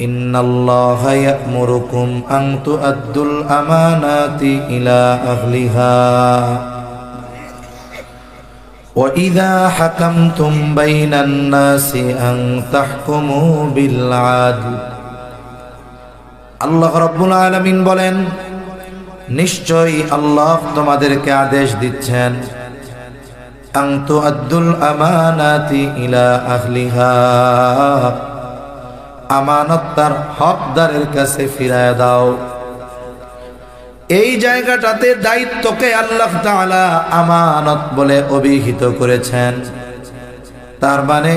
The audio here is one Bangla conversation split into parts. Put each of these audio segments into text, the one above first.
ইন্নাল্লাহা ইয়া'মুরুকুম আন তু'আদ্দুল আমানাতি ইলা আহলিহা ওয়া ইযা হাকামতুম বাইনান নাসি আন তাহকুমু বিল আদল। আল্লাহ রাব্বুল আলামিন বলেন, নিশ্চয়ই আল্লাহ তোমাদেরকে আদেশ দিচ্ছেন আন তু'আদ্দুল আমানাতি ইলা আহলিহা, আমানত তার হকদারের কাছে ফিরায় দাও। এই জায়গাটাতে দায়িত্বকে আল্লাহ তাআলা আমানত বলে অভিহিত করেছেন। তার মানে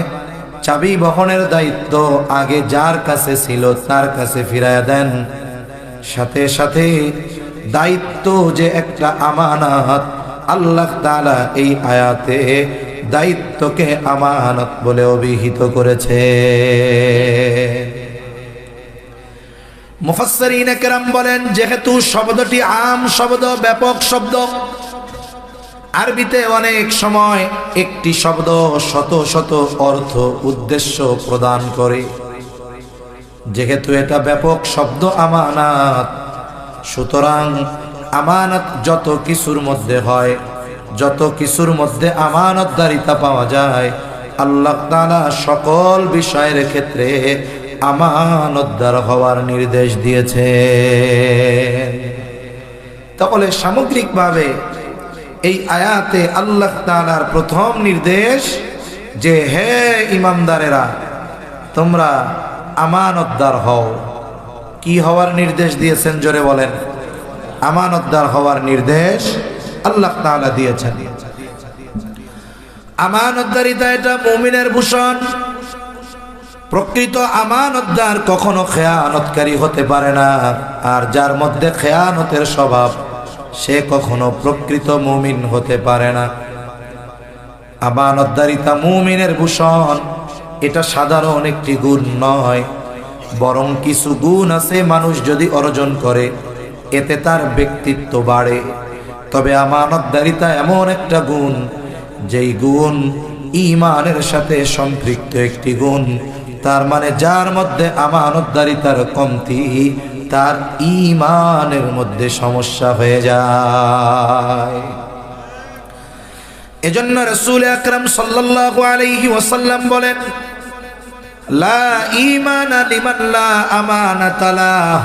চাবি বহনের দায়িত্ব আগে যার কাছে ছিল তার কাছে ফিরায় দেন। সাথে সাথে দায়িত্ব যে একটা আমানত, আল্লাহ তাআলা এই আয়াতে দায়িত্বকে আমানত বলে অভিহিত করেছে। মুফাসসিরিনে কেরাম বলেন, যেহেতু শব্দটি আম শব্দ, ব্যাপক শব্দ, আরবিতে অনেক সময় একটি শব্দ শত শত অর্থ উদ্দেশ্য প্রদান করে। যেহেতু এটা ব্যাপক শব্দ আমানত, সুতরাং আমানত যত কিছুর মধ্যে হয়, যত কিছুর মধ্যে আমানতদারিতা পাওয়া যায়, আল্লাহ তাআলা সকল বিষয়ের ক্ষেত্রে আমানতদার হওয়ার নির্দেশ দিয়েছে। তাহলে সামগ্রিকভাবে এই আয়াতে আল্লাহ তাআলার প্রথম নির্দেশ যে হে ইমানদারেরা, তোমরা আমানতদার হও। কি হওয়ার নির্দেশ দিয়েছেন জোরে বলেন? আমানতদার হওয়ার নির্দেশ আল্লাহ তাআলা দিয়েছেন। আমানতদারিতা এটা মুমিনের ভূষণ। প্রকৃত আমানতদার কখনো খেয়ানতকারী হতে পারে না, আর যার মধ্যে খেয়ানতের স্বভাব সে কখনো প্রকৃত মুমিন হতে পারে না। আমানতদারিতা মুমিনের ভূষণ। এটা সাধারণ একটি গুণ নয়, বরং কিছু গুণ আছে মানুষ যদি অর্জন করে এতে তার ব্যক্তিত্ব বাড়ে। তবে আমানতদারিতা এমন একটা গুণ, যেই গুণ ঈমানের সাথে সম্পৃক্ত একটি গুণ। তার মানে যার মধ্যে আমানতদারিতার কমতি, তার ঈমানের মধ্যে সমস্যা হয়ে যায়। এজন্য রাসূল আকরাম সাল্লাল্লাহু আলাইহি ওয়াসাল্লাম বলেন, লা ঈমানা লিমান লা আমানাতা লাহ।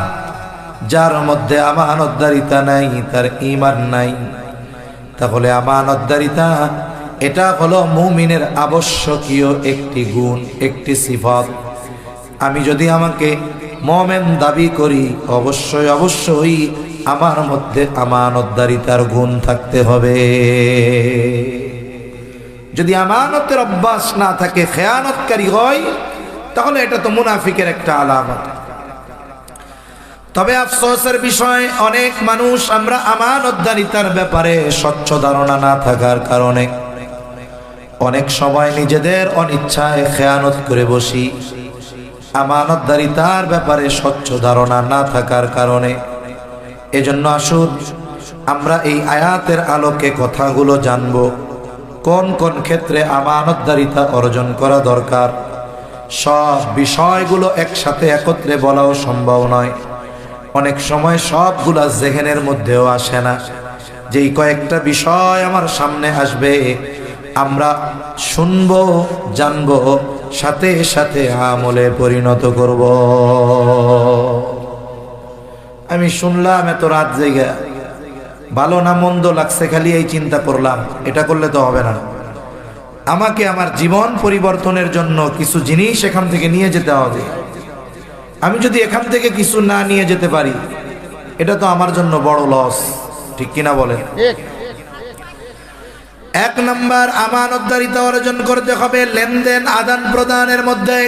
যার মধ্যে আমানতদারিতা নাই তার ঈমান নাই। তাহলে আমানতদারিতা এটা হলো মুমিনের আবশ্যকীয় একটি গুণ, একটি সিফাত। আমি যদি আমাকে মুমিন দাবি করি, অবশ্যই অবশ্যই আমার মধ্যে আমানতদারিতার গুণ থাকতে হবে। যদি আমানতের অভ্যাস না থাকে, খেয়ানতকারী হয়, তাহলে এটা তো মুনাফিকের একটা আলামত। তবে আফসোসের বিষয়, অনেক মানুষ আমরা আমানতদারিতার ব্যাপারে স্বচ্ছ ধারণা না থাকার কারণে অনেক সময় নিজেদের অনিচ্ছায় খেয়ানত করে বসি। আমানতদারিতার ব্যাপারে স্বচ্ছ ধারণা না থাকার কারণে। এজন্য আসুন আমরা এই আয়াতের আলোকে কথাগুলো জানব, কোন কোন ক্ষেত্রে আমানতদারিতা অর্জন করা দরকার। সব বিষয়গুলো একসাথে একত্রে বলাও সম্ভব নয়। অনেক সময় সবগুলা জেহেনের মধ্যেও আসে না। যেই কয়েকটা বিষয় আমার সামনে আসবে, আমরা শুনবো, জানবো, সাথে সাথে আমলে পরিণত করব। আমি শুনলাম এত রাত জেগে, ভালো না মন্দ লাগছে, খালি এই চিন্তা করলাম, এটা করলে তো হবে না। আমাকে আমার জীবন পরিবর্তনের জন্য কিছু জিনিস এখান থেকে নিয়ে যেতে হবে। আমি যদি এখান থেকে কিছু না নিয়ে যেতে পারি, এটা তো আমার জন্য বড় লস, ঠিক কিনা বলেন? এক নাম্বার, আমানতদারিতা অর্জন করতে হবে লেনদেন আদান প্রদানের মধ্যে।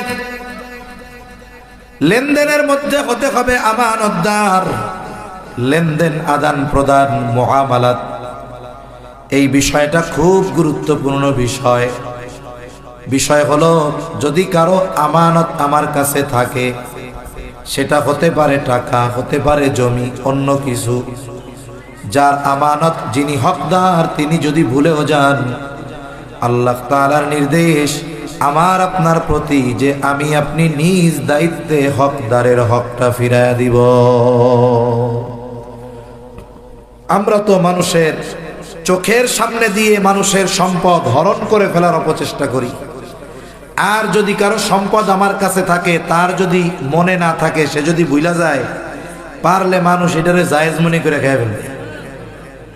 লেনদেনের মধ্যে হতে হবে আমানতদার। লেনদেন আদান প্রদান, মুআমালাত, এই বিষয়টা খুব গুরুত্বপূর্ণ বিষয়। বিষয় হলো, যদি কারো আমানত আমার কাছে থাকে, সেটা হতে পারে টাকা, হতে পারে জমি, অন্য কিছু, যার আমানত যিনি হকদার তিনি যদি ভুলেও যান, আল্লাহ তাআলার নির্দেশ আমার আপনার প্রতি যে আমি আপনি নিজ দায়িত্বে হকদারের হকটা ফিরাইয়া দিব। আমরা তো মানুষের চোখের সামনে দিয়ে মানুষের সম্পদ হরণ করে ফেলার অপচেষ্টা করি। আর যদি কারো সম্পদ আমার কাছে থাকে, তার যদি মনে না থাকে, সে যদি ভুলা যায়, পারলে মানুষ এটারে জায়েজ মনে করে খেয়ে ফেলবে।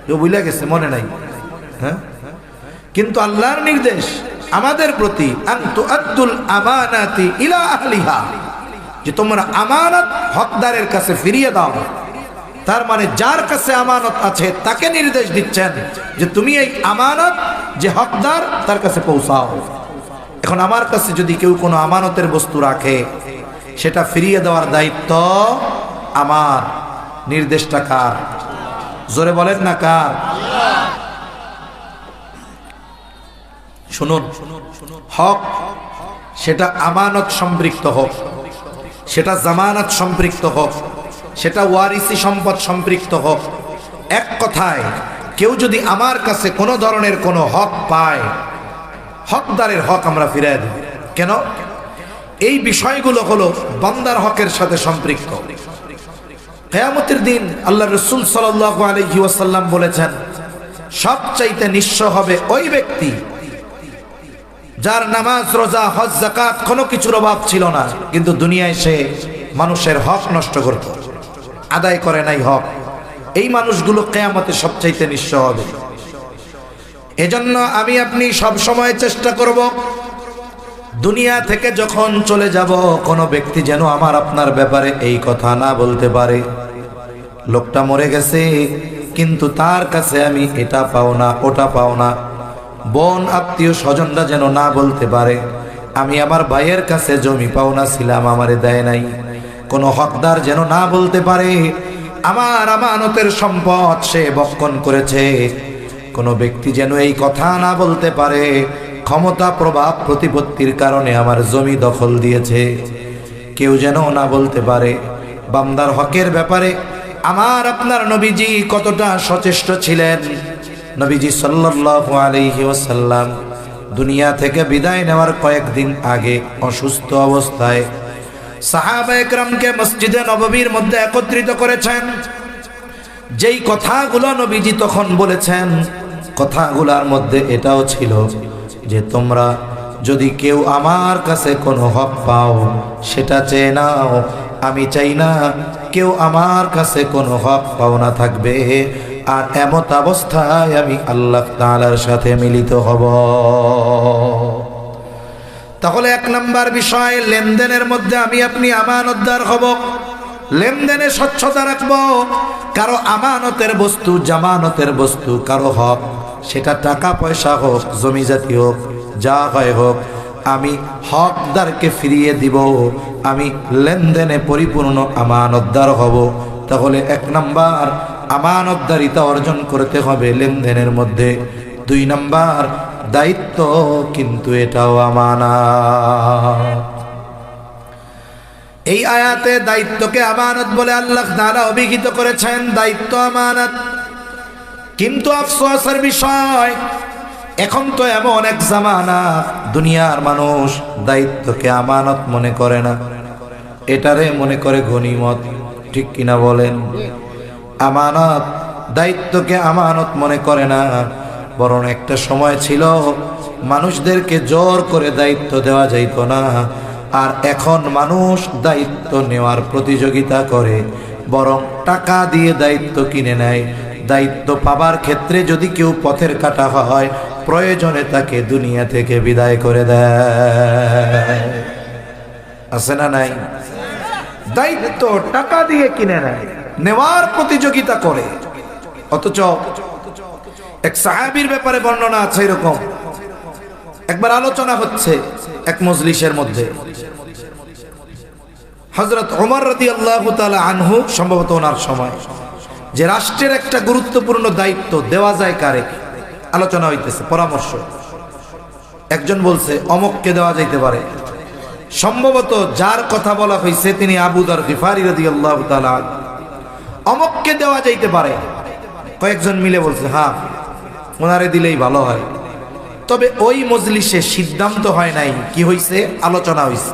কেউ ভুলে গেছে, মনে নাই, হ্যাঁ। কিন্তু আল্লাহর নির্দেশ আমাদের প্রতি, আনতু আদ্দুল আমানাতি ইলা আহলিহা, যে তোমরা আমানত হকদারের কাছে ফিরিয়ে দাও। তার মানে যার কাছে আমানত আছে তাকে নির্দেশ দিচ্ছেন যে তুমি এই আমানত যে হকদার তার কাছে পৌঁছাও। এখন আমার কাছে যদি কেউ কোনো আমানতের বস্তু রাখে, সেটা ফিরিয়ে দেওয়ার দায়িত্ব আমার। নির্দেশটা কার? জোরে বলেন না কার? শুনুন, হক সেটা আমানত সম্পৃক্ত হোক, সেটা জামানত সম্পৃক্ত হোক, সেটা ওয়ারিসি সম্পদ সম্পৃক্ত হোক, এক কথায় কেউ যদি আমার কাছে কোনো ধরনের কোনো হক পায়, হকদারের হক আমরা ফিরিয়ে দিই। কেন? এই বিষয়গুলো হলো বান্দার হকের সাথে সম্পৃক্ত। কিয়ামতের দিন আল্লাহ রাসূল সাল্লাল্লাহু আলাইহি ওয়াসাল্লাম বলেছেন, সবচাইতে নিঃস্ব হবে ওই ব্যক্তি যার নামাজ, রোজা, হজ, যাকাত কোনো কিছুর অভাব ছিল না, কিন্তু দুনিয়ায় সে মানুষের হক নষ্ট করত, আদায় করে নাই হক। এই মানুষগুলো কিয়ামতে সবচাইতে নিঃস্ব হবে। এজন্য আমি আপনি সব সময় চেষ্টা করব, দুনিয়া থেকে যখন চলে যাব, কোনো ব্যক্তি যেন আমার আপনার ব্যাপারে এই কথা না বলতে পারে, লোকটা মরে গেছে কিন্তু তার কাছে আমি এটা পাও না, ওটা পাও না। বোন, আত্মীয় স্বজনরা যেন না বলতে পারে আমি আমার ভাইয়ের কাছে জমি পাওনা ছিলাম, আমারে দেয় নাই। কোনো হকদার যেন না বলতে পারে আমার আমানতের সম্পদ সে বক্ষণ করেছে। কোনো ব্যক্তি যেন এই কথা না বলতে পারে ক্ষমতা, প্রভাব, প্রতিপত্তির কারণে আমার জমি দখল দিয়েছে। কেউ যেন না বলতে পারে। বান্দার হকের ব্যাপারে আমার আপনার নবীজি কতটা সচেষ্ট ছিলেন। নবীজি সাল্লাল্লাহু আলাইহি ওয়াসাল্লাম দুনিয়া থেকে বিদায় নেওয়ার কয়েকদিন আগে অসুস্থ অবস্থায় সাহাবায়ে কেরামকে মসজিদে নববীর মধ্যে একত্রিত করেছেন। যেই কথাগুলো নবীজি তখন বলেছেন, কথাগুলোর মধ্যে এটাও ছিল যে তোমরা যদি কেউ আমার কাছে কোনো হক পাও সেটা চেয়ে নাও। আমি চাই না কেউ আমার কাছে কোনো হক পাওনা থাকবে, আর এমত অবস্থায় আমি আল্লাহ তাআলার সাথে মিলিত হব। তাহলে এক নাম্বার বিষয়, লেনদেনের মধ্যে আমি আপনি আমানতদার হব, লেনদেনে স্বচ্ছতা রাখবো। কারো আমানতের বস্তু, জামানতের বস্তু, কারো হক, সেটা টাকা পয়সা হোক, জমি জাতি হোক, যা হয় হোক, আমি হকদারকে ফিরিয়ে দিব। আমি লেনদেনে পরিপূর্ণ আমানতদার হব। তাহলে এক নাম্বার আমানতদারিতা অর্জন করতে হবে লেনদেনের মধ্যে। দুই নাম্বার দায়িত্ব, কিন্তু এটাও আমানত। এই আয়াতে দায়িত্বকে আমানত বলে আল্লাহ তাআলা অভিহিত করেছেন, দায়িত্ব আমানত। কিন্তু আফসোসের বিষয়, এখন তো এমন এক জামানা দুনিয়ার মানুষ দায়িত্বকে আমানত মনে করে না, এটারে মনে করে গনিমত। ঠিক কিনা বলেন? আমানত, দায়িত্বকে আমানত মনে করে না। বরং একটা সময় ছিল মানুষদেরকে জোর করে দায়িত্ব দেওয়া যাইত না, আর এখন মানুষ দায়িত্ব নেওয়ার প্রতিযোগিতা করে, বরং টাকা দিয়ে দায়িত্ব কিনে নেয়। দায়িত্ব পাবার ক্ষেত্রে যদি কেউ পথের কাটা হয়, প্রয়োজনে তাকে দুনিয়া থেকে বিদায় করে দেয়। আছে না নাই? দায়িত্ব টাকা দিয়ে কিনে নেয়, নেওয়ার প্রতিযোগিতা করে। অথচ এক সাহাবীর ব্যাপারে বর্ণনা আছে এরকম। একবার আলোচনা হচ্ছে এক মজলিসের মধ্যে, হযরত ওমর রাদিয়াল্লাহু তাআলা আনহু, সম্ভবত ওনার সময়, যে রাষ্ট্রের একটা গুরুত্বপূর্ণ দায়িত্ব দেওয়া যায় কারে, আলোচনা হইতেছে, পরামর্শ। একজন বলছে অমুককে দেওয়া যাইতে পারে। সম্ভবত যার কথা বলা হয়েছে তিনি আবু যর গিফারি রাদিয়াল্লাহু তাআলা। অমুককে দেওয়া যাইতে পারে। কয়েকজন মিলে বলছে হ্যাঁ, ওনারে দিলেই ভালো হয়। তবে ওই মজলিসে সিদ্ধান্ত হয় নাই, কি হইছে, আলোচনা হইছে।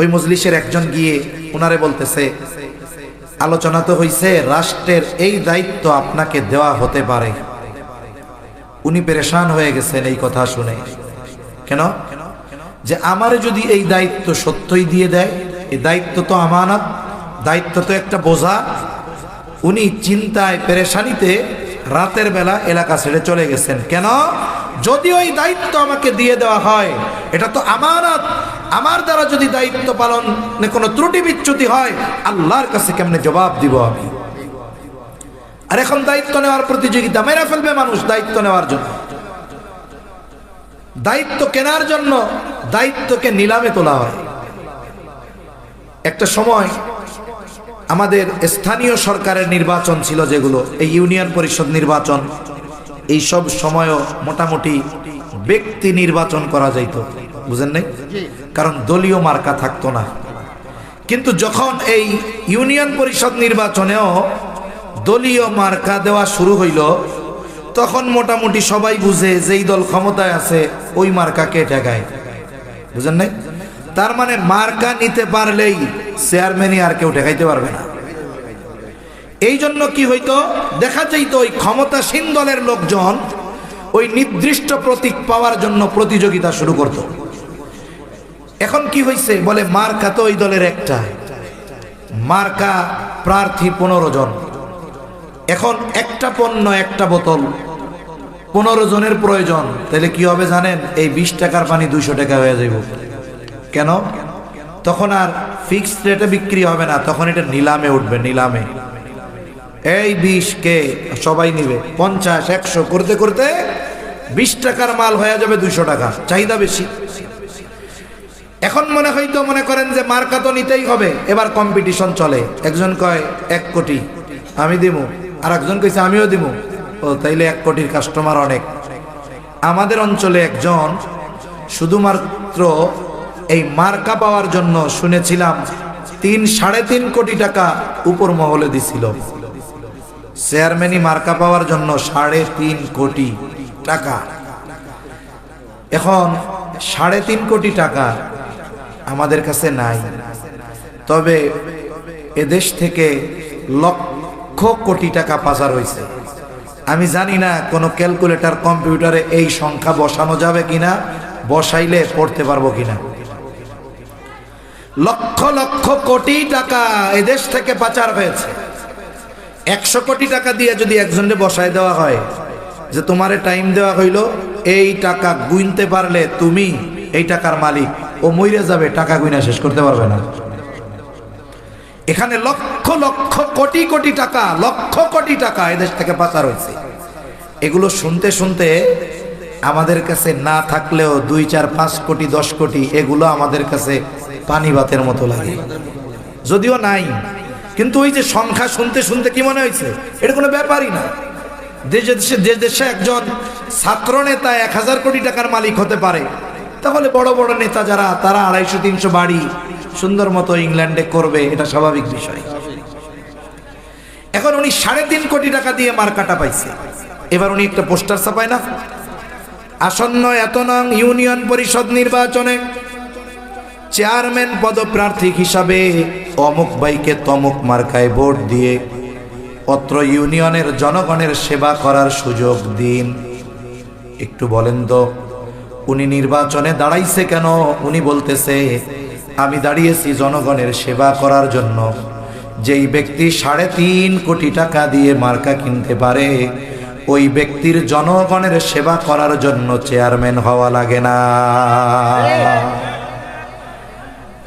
ওই মজলিসের একজন গিয়ে উনারে বলতেছে, আলোচনা তো হইছে, রাষ্ট্রের এই দায়িত্ব আপনাকে দেওয়া হতে পারে। উনি পেরেশান হয়ে গেছেন এই কথা শুনে। কেন? যে আমারে যদি এই দায়িত্ব সত্যই দিয়ে দেয়, এই দায়িত্ব তো আমানত, দায়িত্ব তো একটা বোঝা। উনি চিন্তায় পেরেশানিতে রাতের বেলা এলাকা ছেড়ে চলে গেছেন। কেন? যদি ওই দায়িত্ব আমাকে দিয়ে দেওয়া হয়, এটা তো আমানত, আমার দ্বারা যদি দায়িত্ব পালনে কোনো ত্রুটি বিচ্যুতি হয়, আল্লাহর কাছে কেমনে জবাব দিব আমি? আর এখন দায়িত্ব নেওয়ার প্রতিযোগিতা, মেরে ফেলবে মানুষ দায়িত্ব নেওয়ার জন্য, দায়িত্ব কেনার জন্য দায়িত্বকে নিলামে তোলা হয়। একটা সময় আমাদের স্থানীয় সরকারের নির্বাচন ছিল, যেগুলো এই ইউনিয়ন পরিষদ নির্বাচন, এই সব সময়ও মোটামুটি ব্যক্তি নির্বাচন করা যাইত, বুঝেন নাই? কারণ দলীয় মার্কা থাকতো না। কিন্তু যখন এই ইউনিয়ন পরিষদ নির্বাচনেও দলীয় মার্কা দেওয়া শুরু হইল, তখন মোটামুটি সবাই বুঝে যেই দল ক্ষমতায় আছে ওই মার্কাকে ঠেকায়, বুঝেন নাই? তার মানে মার্কা নিতে পারলেই চেয়ারম্যানই আর কেউ ঠেকাইতে পারবে না। এই জন্য কি হইতো, দেখা যাইতো ওই ক্ষমতাসীন দলের লোকজন ওই নির্দিষ্ট প্রতীক পাওয়ার জন্য প্রতিযোগিতা শুরু করত। এখন কি হইছে, বলে মার্কা তো ওই দলের একটা, মার্কা প্রার্থী 15 জন, এখন একটা পণ্য একটা বোতল 15 জনের প্রয়োজন, তাহলে কি হবে জানেন? এই 20 টাকার পানি 200 টাকা হয়ে যাইব। কেন? তখন আর ফিক্সড রেটে বিক্রি হবে না, তখন এটা নিলামে উঠবে, নিলামে। এই 20 কে সবাই নিবে, 50 100 করতে করতে 20 টাকার মাল হয়ে যাবে 200 টাকা, চাহিদা বেশি। এখন মনে করেন যে মার্কা তো নিতেই হবে, এবার কম্পিটিশন চলে। একজন কয় 1 কোটি আমি দিমু, আর একজন কইছে আমিও দিমু। ও তাইলে 1 কোটির কাস্টমার অনেক। আমাদের অঞ্চলে একজন শুধুমাত্র এই মার্কা পাওয়ার জন্য শুনেছিলাম 3-3.5 কোটি টাকা উপর মহলে দিছিল। চেয়ারম্যানই মার্কা পাওয়ার জন্য 3.5 কোটি টাকা। এখন 3.5 কোটি টাকা আমাদের কাছে নাই, তবে এদেশ থেকে লক্ষ কোটি টাকা পাচার হয়েছে। আমি জানি না কোন ক্যালকুলেটর কম্পিউটারে এই সংখ্যা বসানো যাবে কিনা, বসাইলে পড়তে পারবো কিনা। লক্ষ লক্ষ কোটি টাকা এদেশ থেকে পাচার হয়েছে। 100 কোটি টাকা দিয়ে যদি একজনকে বসায় দেওয়া হয় যে তোমারে টাইম দেওয়া হইল, এই টাকা গুনতে পারলে তুমি এই টাকার মালিক, ও মইরে যাবে, টাকা গুইনা শেষ করতে পারবে না। এখানে লক্ষ লক্ষ কোটি কোটি টাকা, লক্ষ কোটি টাকা এদেশ থেকে পাচার হয়েছে। এগুলো শুনতে শুনতে আমাদের কাছে না থাকলেও 2, 4, 5 কোটি 10 কোটি এগুলো আমাদের কাছে পানি ভাতের মতো লাগে, যদিও নাই। কিন্তু ওই যে সংখ্যা শুনতে শুনতে কি মনে হয়েছে, এটা কোনো ব্যাপারই না। যে দেশে একজন ছাত্র নেতা 1000 কোটি টাকার মালিক হতে পারে, তাহলে বড় বড় নেতা যারা, তারা 250-300 বাড়ি সুন্দর মতো ইংল্যান্ডে করবে, এটা স্বাভাবিক বিষয়। এখন উনি 3.5 কোটি টাকা দিয়ে মার্কাটা পাইছে। এবার উনি একটা পোস্টার ছাপায় না, আসন্ন এত নং ইউনিয়ন পরিষদ নির্বাচনে চেয়ারম্যান পদপ্রার্থী হিসাবে অমুক ভাইকে তমুক মার্কায় ভোট দিয়ে অত্র ইউনিয়নের জনগণের সেবা করার সুযোগ দিন। একটু বলেন তো, উনি নির্বাচনে দাঁড়াইছে কেন? উনি বলতেছে আমি দাঁড়িয়েছি জনগণের সেবা করার জন্য। যেই ব্যক্তি 3.5 কোটি টাকা দিয়ে মার্কা কিনতে পারে, ওই ব্যক্তির জনগণের সেবা করার জন্য চেয়ারম্যান হওয়া লাগে না।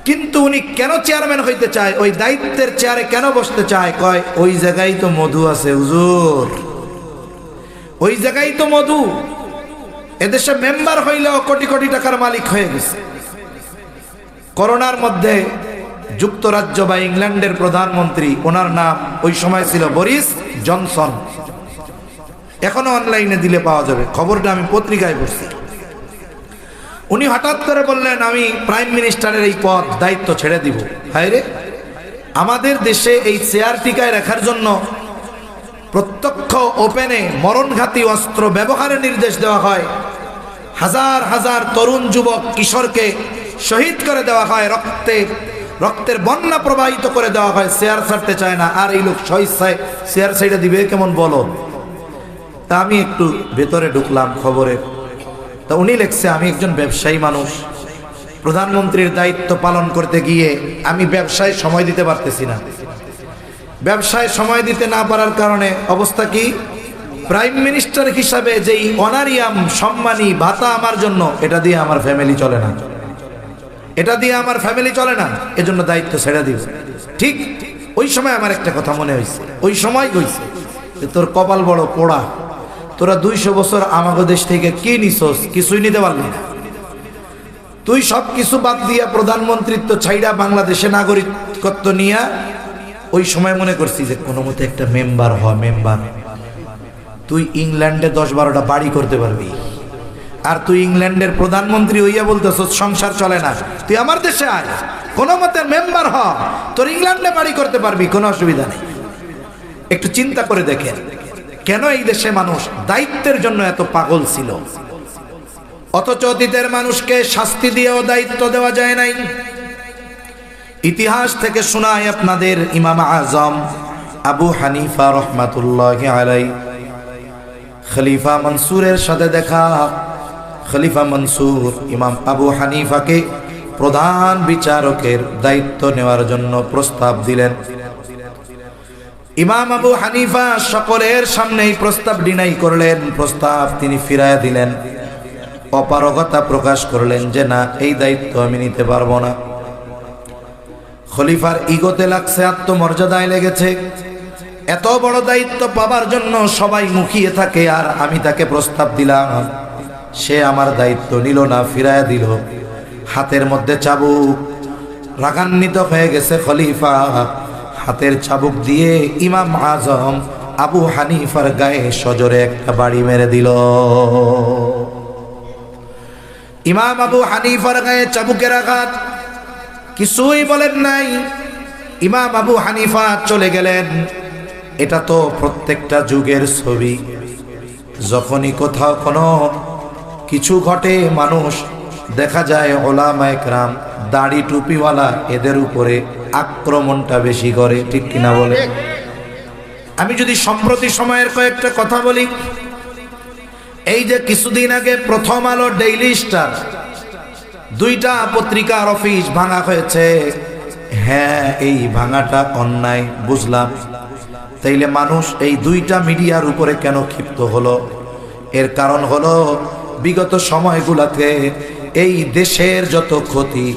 কিন্তু উনি কেন চেয়ারম্যান হইতে চায়, ওই দায়িত্বের চেয়ারে কেন বসতে চায়? কয় ওই জায়গায় তো মধু আছে হুজুর, ওই জায়গায় তো মধু। এদেশে মেম্বার হইলেও কোটি কোটি টাকার মালিক হয়ে গেছে। করোনার মধ্যে যুক্তরাজ্য বা ইংল্যান্ডের প্রধানমন্ত্রী, ওনার নাম ওই সময় ছিল বরিস জনসন, এখনো অনলাইনে দিলে পাওয়া যাবে, খবরটা আমি পত্রিকায় পড়ছি। উনি হঠাৎ করে বললেন আমি প্রাইম মিনিস্টারের এই পদ দায়িত্ব ছেড়ে দিব। হায় রে, আমাদের দেশে এই চেয়ার টিকায় রাখার জন্য প্রত্যক্ষ ওপেনে মরণঘাতী অস্ত্র ব্যবহারের নির্দেশ দেওয়া হয়, হাজার হাজার তরুণ যুবক কিশোরকে শহীদ করে দেওয়া হয়, রক্তের বন্যা প্রবাহিত করে দেওয়া হয়, শেয়ার ছাড়তে চায় না। আর এই লোক স্বেচ্ছায় শেয়ার সাইডে দিবে কেমন বলো। তা আমি একটু ভেতরে ঢুকলাম খবরে, তা উনি লিখছে আমি একজন ব্যবসায়ী মানুষ, প্রধানমন্ত্রীর দায়িত্ব পালন করতে গিয়ে আমি ব্যবসায় সময় দিতে পারতেছি না। ব্যবসায় সময় দিতে না পারার কারণে অবস্থা কি, প্রাইম মিনিস্টার হিসাবে যেই অনারিয়াম সম্মানী ভাতা আমার জন্য, এটা দিয়ে আমার ফ্যামিলি চলে না, এটা দিয়ে আমার ফ্যামিলি চলে না, এজন্য দায়িত্ব ছেড়ে দিব। ঠিক ওই সময় আমার একটা কথা মনে হয়েছে, ওই সময় কইছে যে তোর কপাল বড় পোড়া, তোরা 200 বছর আমাগো দেশ থেকে কি নিছস, কিছুই নিতে পারলি না। তুই সব কিছু বাদ দিয়া প্রধানমন্ত্রিত্ব ছাইড়া বাংলাদেশে নাগরিকত্ব নিয়া ওই সময় মনে করছি যে কোনো মতে একটা মেম্বার হ, মেম্বার। তুই ইংল্যান্ডে 10-12টা বাড়ি করতে পারবি, আর তুই ইংল্যান্ডের প্রধানমন্ত্রী হইয়া বলতেছ সংসার চলে না। তুই আমার দেশে আয়, কোনো মতে মেম্বার হ, তোর ইংল্যান্ডে বাড়ি করতে পারবি, কোনো অসুবিধা নেই। একটু চিন্তা করে দেখেন কেন এই দেশে মানুষ দায়িত্বের জন্য এত পাগল ছিল, অথচ অতীতের মানুষকে শাস্তি দিয়েও দায়িত্ব দেওয়া যায় নাই। ইতিহাস থেকে শোনায় আপনাদের, ইমাম আজম আবু হানিফা রহমাতুল্লাহি আলাইহি খলিফা মনসুরের সাথে দেখা। খলিফা মনসুর ইমাম আবু হানিফাকে প্রধান বিচারকের দায়িত্ব নেওয়ার জন্য প্রস্তাব দিলেন। ইমাম আবু হানিফা সকলের সামনেই প্রস্তাব ডিনাই করলেন, প্রস্তাব তিনি ফিরাইয়া দিলেন, অপারগতা প্রকাশ করলেন যে না, এই দায়িত্ব আমি নিতে পারবো না। খলিফার ইগোতে লাগছে, আত্মমর্যাদায় লেগেছে। এত বড় দায়িত্ব পাবার জন্য সবাই মুখিয়ে থাকে, আর আমি তাকে প্রস্তাব দিলাম, সে আমার দায়িত্ব নিল না, ফিরাইয়া দিল। হাতের মধ্যে চাবুক, রাগান্বিত হয়ে গেছে খলিফা। হাতের চাবুক দিয়ে ইমাম আজম আবু হানিফার গায়ে সজোরে একটা বাড়ি মেরে দিল। ইমাম আবু হানিফার গায়ে চাবুকের আঘাত, কিছুই বলেন নাই। ইমাম আবু হানিফা চলে গেলেন। এটা তো প্রত্যেকটা যুগের ছবি, যখনই কোথাও কোনো কিছু ঘটে মানুষ দেখা যায় ওলামায়ে কেরাম দাড়ি টুপিওয়ালা এদের উপরে আক্রমণটা বেশি করে, ঠিক কিনা বলে? আমি যদি সম্প্রতি সময়ের কয়েকটা কথা বলি, এই যে কিছুদিন আগে প্রথম আলো, ডেইলি স্টার, 2টা পত্রিকার অফিস ভাঙা হয়েছে। হ্যাঁ, এই ভাঙাটা অন্যায়, বুঝলাম। তাইলে মানুষ এই 2টা মিডিয়ার উপরে কেন ক্ষিপ্ত হলো? এর কারণ হলো বিগত সময়গুলোতে এই দেশের যত ক্ষতি,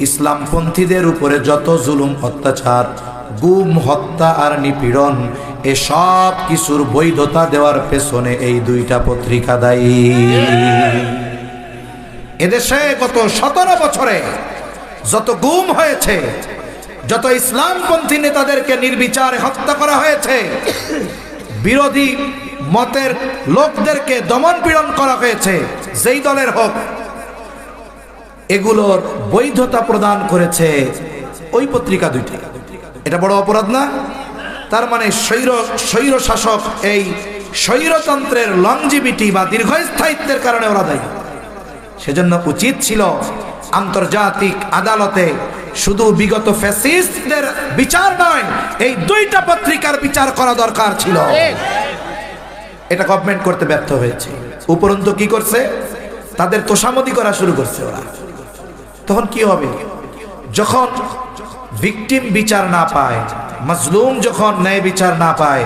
ইসলামপন্থীদের উপরে যত জুলুম অত্যাচার, গুম, হত্যা আর নিপীড়ন, এসব কিছুর বৈধতা দেওয়ার পেছনে এই 2টা পত্রিকা দায়ী। এদেশে গত 17 বছরে যত গুম হয়েছে, যত ইসলামপন্থী নেতাদেরকে নির্বিচারে হত্যা করা হয়েছে, বিরোধী মতের লোকদেরকে দমন পীড়ন করা হয়েছে, যেই দলের হোক, এগুলোর বৈধতা প্রদান করেছে ওই পত্রিকা 2টা। এটা বড় অপরাধ না? তার মানে স্বৈর শাসক এই স্বৈরতন্ত্রের লংজিভিটি বা দীর্ঘস্থায়িত্বের কারণে ওরা দায়ী। সেজন্য উচিত ছিল আন্তর্জাতিক আদালতে শুধু বিগত ফ্যাসিস্টদের বিচার নয়, এই 2টা পত্রিকার বিচার করা দরকার ছিল। এটা গভর্নমেন্ট করতে ব্যর্থ হয়েছে। উপরন্তু কি করছে? তাদের তোষামোদী করা শুরু করছে ওরা। তখন কি হবে? যখন ভিকটিম বিচার না পায়, মাজলুম যখন ন্যায় বিচার না পায়,